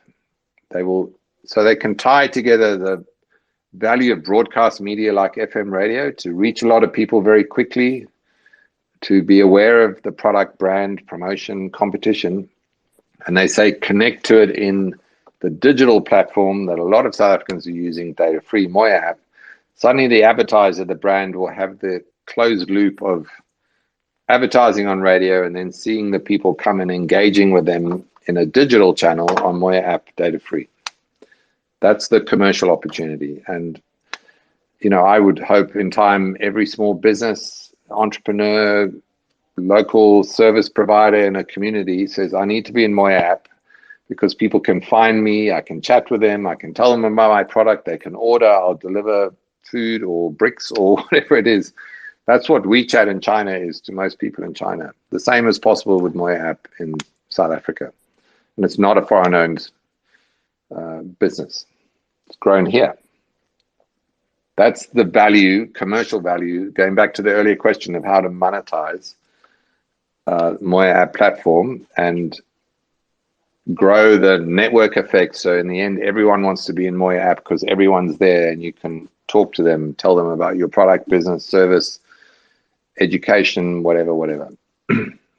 they will, so they can tie together the value of broadcast media like FM radio to reach a lot of people very quickly, to be aware of the product, brand, promotion, competition. And they say connect to it in the digital platform that a lot of South Africans are using, data-free MoyaApp. Suddenly the advertiser, the brand, will have the closed loop of advertising on radio and then seeing the people come and engaging with them in a digital channel on MoyaApp, data-free. That's the commercial opportunity. And, you know, I would hope in time every small business, entrepreneur, local service provider in a community says, I need to be in MoyaApp because people can find me, I can chat with them, I can tell them about my product, they can order, I'll deliver food or bricks or whatever it is. That's what WeChat in China is to most people in China. The same is possible with MoyaApp in South Africa. And it's not a foreign-owned business. It's grown here. That's the value, commercial value, going back to the earlier question of how to monetize MoyaApp platform and grow the network effect. So in the end, everyone wants to be in MoyaApp because everyone's there and you can talk to them, tell them about your product, business, service, education, whatever.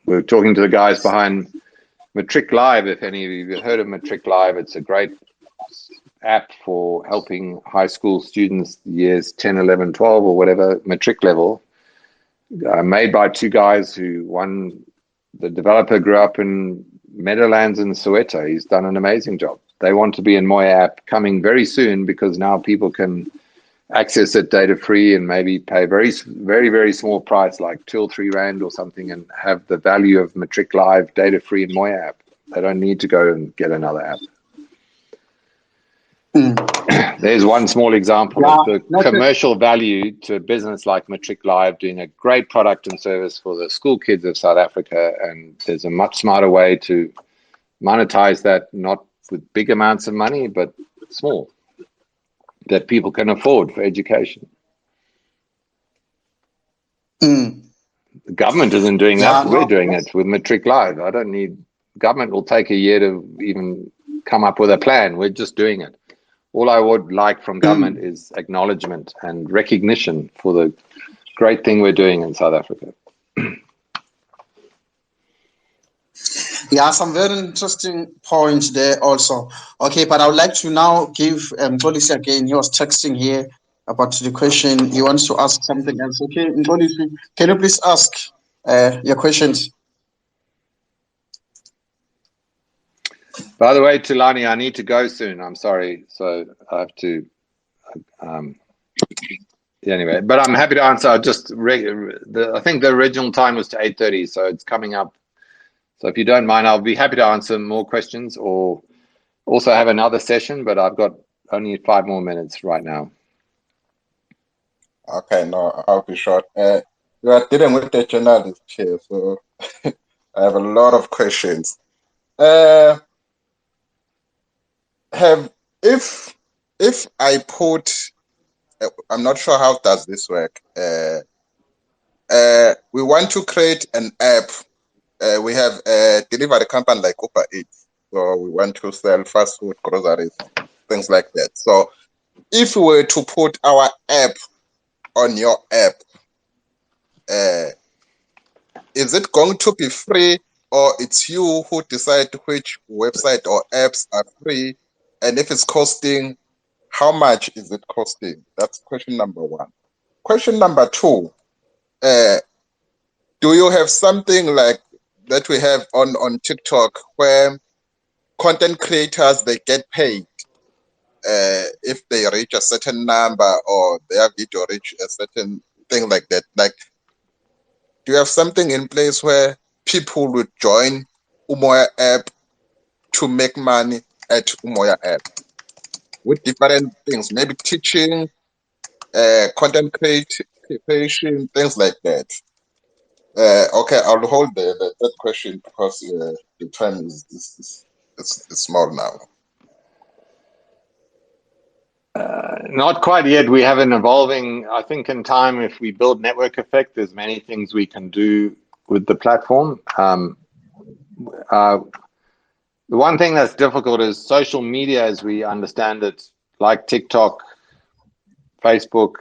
we're talking to the guys behind Matric Live. If any of you have heard of Matric Live, it's a great app for helping high school students years 10, 11, 12 or whatever, matric level, made by two guys the developer grew up in Meadowlands in Soweto. He's done an amazing job. They want to be in MoyaApp coming very soon because now people can access it data free and maybe pay very, very, very small price, like 2 or 3 rand or something, and have the value of Matric Live data free in MoyaApp. They don't need to go and get another app. There's one small example of the commercial value to a business like Matric Live doing a great product and service for the school kids of South Africa, and there's a much smarter way to monetize that, not with big amounts of money, but small, that people can afford for education. The government isn't doing that. We're doing it with Matric Live. I don't need, government will take a year to even come up with a plan. We're just doing it. All I would like from government is acknowledgement and recognition for the great thing we're doing in South Africa. Yeah, some very interesting points there also. Okay, but I would like to now give Policy again. He was texting here about the question. He wants to ask something else. Okay, Policy, can you please ask your questions? By the way, Tulani, I need to go soon. I'm sorry. So I have to, anyway, but I'm happy to answer. I think the original time was to 8:30, so it's coming up. So if you don't mind, I'll be happy to answer more questions or also have another session, but I've got only 5 more minutes right now. Okay, no, I'll be short. We are dealing with the journalist here, so I have a lot of questions. If I put, I'm not sure how does this work. We want to create an app. We have a delivery company like Uber Eats, so we want to sell fast food, groceries, things like that. So if we were to put our app on your app, is it going to be free, or it's you who decide which website or apps are free? And if it's costing, how much is it costing? That's question number 1. Question number 2, do you have something like that we have on TikTok where content creators, they get paid if they reach a certain number or their video reach a certain thing like that? Like, do you have something in place where people would join Umoya app to make money at Umoya app with different things, maybe teaching, content creation, things like that? Okay, I'll hold that question because the time is small now. Not quite yet. We have an evolving, I think in time, if we build network effect, there's many things we can do with the platform. The one thing that's difficult is social media as we understand it, like TikTok, Facebook,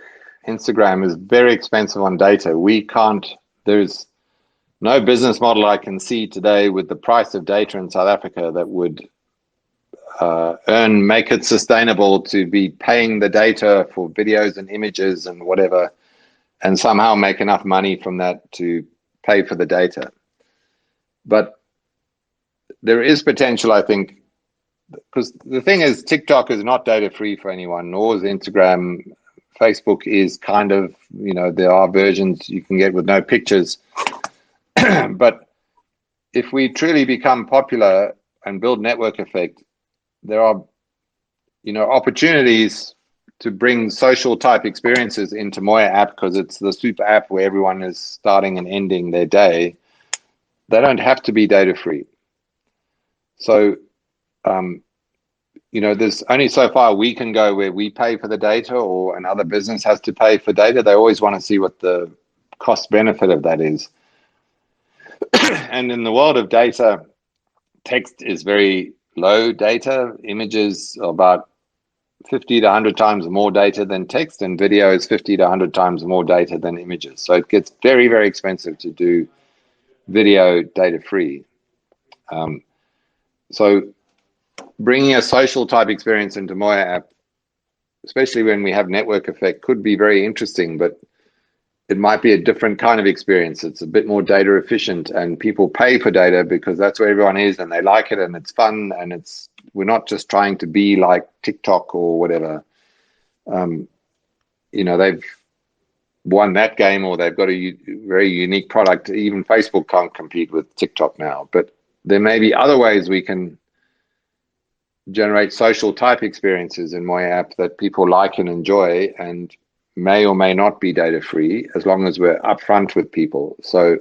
Instagram, is very expensive on data. There's no business model I can see today with the price of data in South Africa that would make it sustainable to be paying the data for videos and images and whatever, and somehow make enough money from that to pay for the data. But there is potential, I think, because the thing is, TikTok is not data free for anyone, nor is Instagram. Facebook is kind of, there are versions you can get with no pictures. But if we truly become popular and build network effect, there are, opportunities to bring social type experiences into MoyaApp, because it's the super app where everyone is starting and ending their day. They don't have to be data free. So, there's only so far we can go where we pay for the data or another business has to pay for data. They always want to see what the cost benefit of that is. And in the world of data, text is very low data. Images are about 50 to 100 times more data than text, and video is 50 to 100 times more data than images. So it gets very, very expensive to do video data free. So bringing a social type experience into MoyaApp, especially when we have network effect, could be very interesting, but it might be a different kind of experience. It's a bit more data efficient, and people pay for data because that's where everyone is and they like it and it's fun, and we're not just trying to be like TikTok or whatever. You know, they've won that game, or they've got a very unique product. Even Facebook can't compete with TikTok now, but there may be other ways we can generate social type experiences in MoyaApp that people like and enjoy, and may or may not be data free, as long as we're upfront with people. So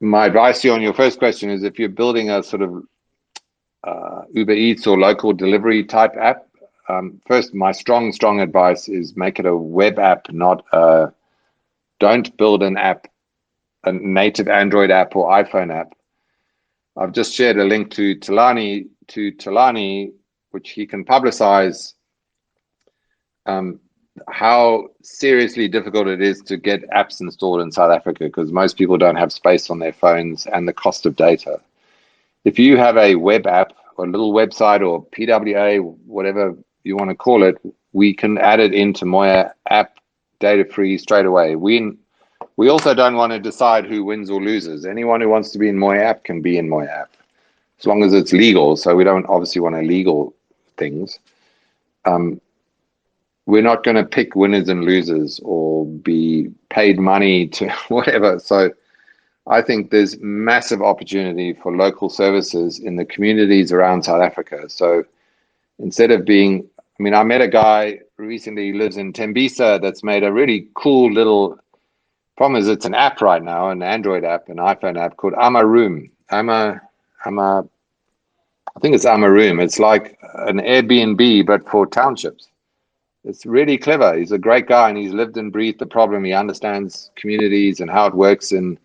my advice to you on your first question is, if you're building a sort of Uber Eats or local delivery type app, first, my strong advice is make it a web app, don't build an app, a native Android app or iPhone app. I've just shared a link to Talani, which he can publicize how seriously difficult it is to get apps installed in South Africa, because most people don't have space on their phones and the cost of data. If you have a web app or a little website or PWA, whatever you want to call it, we can add it into MoyaApp data free straight away. We also don't want to decide who wins or loses. Anyone who wants to be in MoyaApp can be in MoyaApp, as long as it's legal. So we don't obviously want illegal things. We're not going to pick winners and losers or be paid money to whatever. So I think there's massive opportunity for local services in the communities around South Africa. So instead of being, I mean, I met a guy recently who lives in Tembisa that's made a really cool little, problem is it's an app right now, an Android app, an iPhone app called Amaroom. I think it's Amaroom. It's like an Airbnb, but for townships. It's really clever. He's a great guy, and he's lived and breathed the problem. He understands communities and how it works in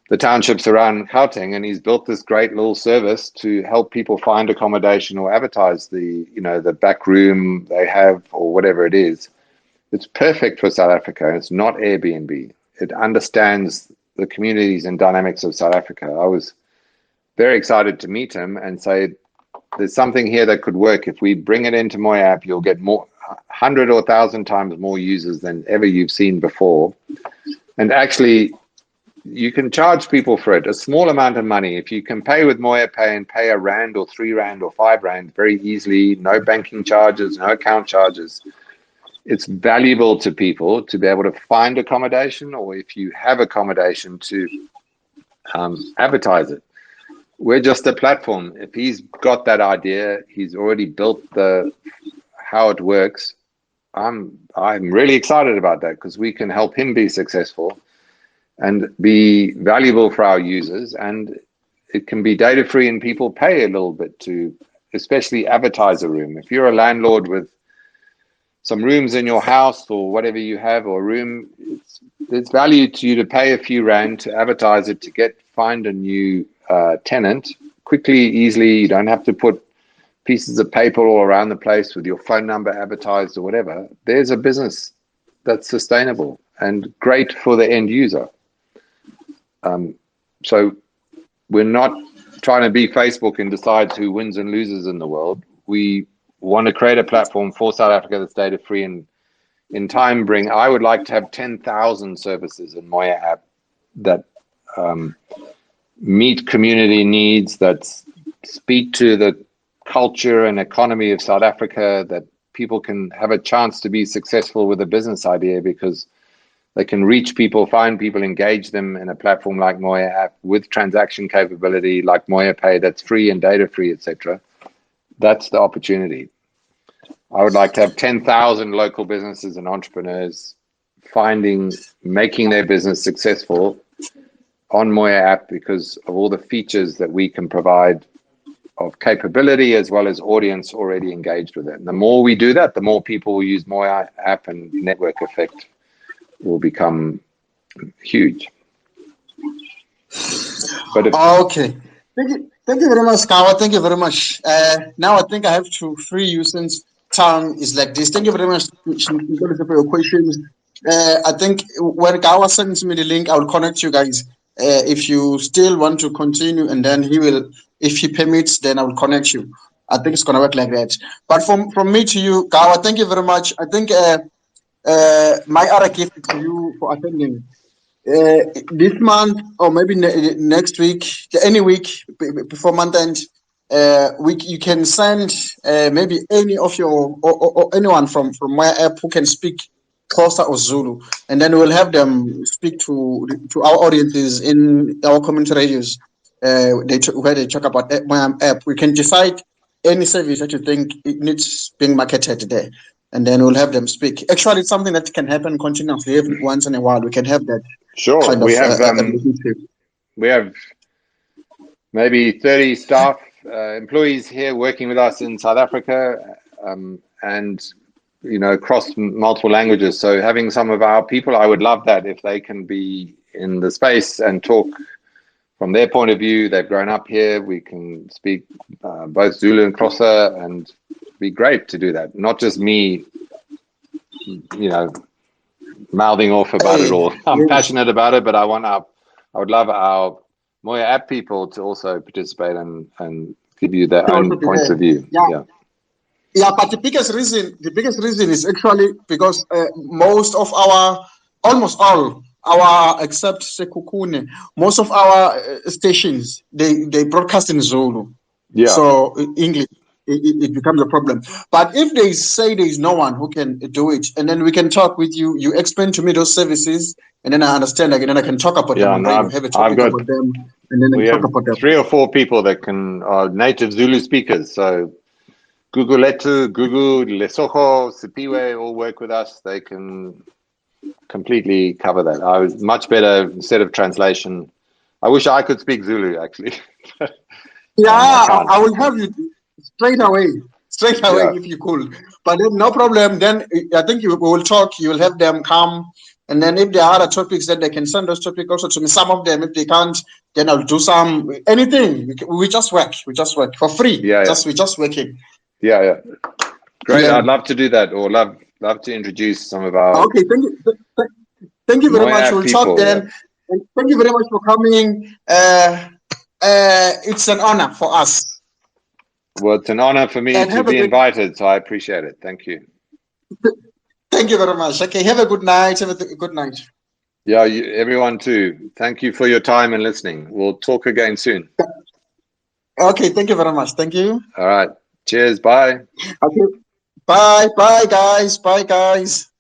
the townships around Gauteng, and he's built this great little service to help people find accommodation or advertise the back room they have or whatever it is. It's perfect for South Africa. It's not Airbnb. It understands the communities and dynamics of South Africa. I was very excited to meet him and say, there's something here that could work. If we bring it into MoyaApp, you'll get 100 or 1,000 times more users than ever you've seen before. And actually, you can charge people for it, a small amount of money. If you can pay with MoyaPay and pay R1 or R3 or R5 very easily, no banking charges, no account charges, it's valuable to people to be able to find accommodation, or if you have accommodation, to advertise it. We're just a platform. If he's got that idea, he's already built how it works. I'm really excited about that, because we can help him be successful and be valuable for our users, and it can be data free, and people pay a little bit to especially advertise a room. If you're a landlord with some rooms in your house or whatever you have, or a room, there's value to you to pay a few rand to advertise it, to find a new tenant quickly, easily. You don't have to put pieces of paper all around the place with your phone number advertised or whatever. There's a business that's sustainable and great for the end user. So we're not trying to be Facebook and decide who wins and loses in the world. We want to create a platform for South Africa that's data free, and in time I would like to have 10,000 services in MoyaApp that meet community needs, that speak to the culture and economy of South Africa, that people can have a chance to be successful with a business idea, because they can reach people, find people, engage them in a platform like MoyaApp with transaction capability like MoyaPay that's free and data free, etc. That's the opportunity. I would like to have 10,000 local businesses and entrepreneurs making their business successful on MoyaApp, because of all the features that we can provide of capability, as well as audience already engaged with it. And the more we do that, the more people will use MoyaApp, and network effect will become huge. But okay. Thank you very much, Kawa. Thank you very much. Now I think I have to free you, since time is like this. Thank you very much for your questions. I think when Kawa sends me the link, I will connect you guys. if you still want to continue, and then he will, if he permits, then I will connect you. I think it's gonna work like that. But from me to you, Gawa, thank you very much. I think my other gift to you for attending this month, or maybe next week, any week before month end. You can send maybe any of your, or anyone from MoyaApp who can speak Xhosa or Zulu, and then we'll have them speak to our audiences in our community radios. Where they talk about MoyaApp, we can decide any service that you think it needs being marketed there, and then we'll have them speak. Actually, it's something that can happen continuously. Every once in a while, we can have that Sure. kind of relationship. We have maybe 30 staff employees here working with us in South Africa, and across multiple languages. So having some of our people, I would love that if they can be in the space and talk from their point of view. They've grown up here. We can speak both Zulu and Xhosa, and it'd be great to do that. Not just me, mouthing off about it all. I'm passionate about it, but I would love our MoyaApp people to also participate and give you their own points of view. Yeah, but the biggest reason is actually because almost all our, except Sekukune, most of our stations, they broadcast in Zulu. Yeah. So English, it becomes a problem. But if they say there is no one who can do it, and then we can talk with you, you explain to me those services, and then I understand, and then I can talk about them. Have a topic about them, and then I talk about them. 3 or 4 people that are native Zulu speakers. So Guguletu, Gugu, Lesotho, Sipiwe all work with us. They can completely cover that. I was much better instead of translation. I wish I could speak Zulu, actually. I will have you straight away if you could. But then no problem. Then I think we will talk. You will have them come. And then if there are other topics, then they can send those topics also to me. Some of them, if they can't, then I'll do anything. We just work. We just work for free. We're just working. Yeah. Great. I'd love to do that, or love to introduce some of our. Okay, thank you very much. We'll talk then. And thank you very much for coming. It's an honor for us. Well, it's an honor for me to be invited, so I appreciate it. Thank you. Thank you very much. Okay, have a good night. Have a good night. Yeah, everyone too. Thank you for your time and listening. We'll talk again soon. Okay, thank you very much. Thank you. All right. Cheers. Bye. Okay. Bye. Bye, guys. Bye, guys.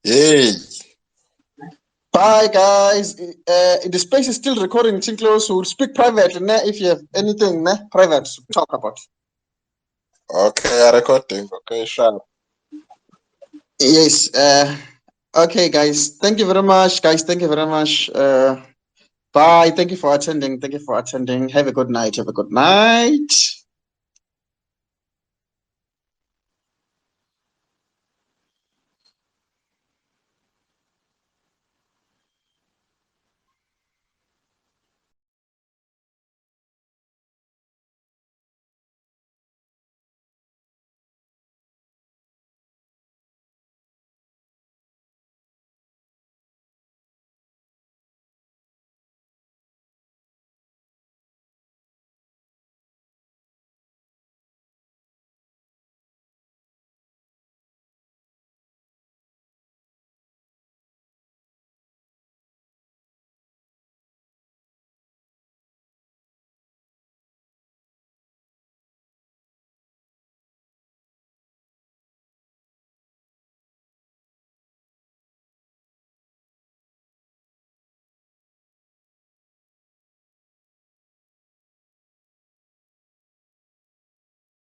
Hey. Bye, guys. The space is still recording. It's close. We'll speak private. If you have anything private to talk about. Okay, recording. Okay, sharp. Yes. Okay, guys. Thank you very much, guys. Thank you very much. Bye. Thank you for attending. Have a good night.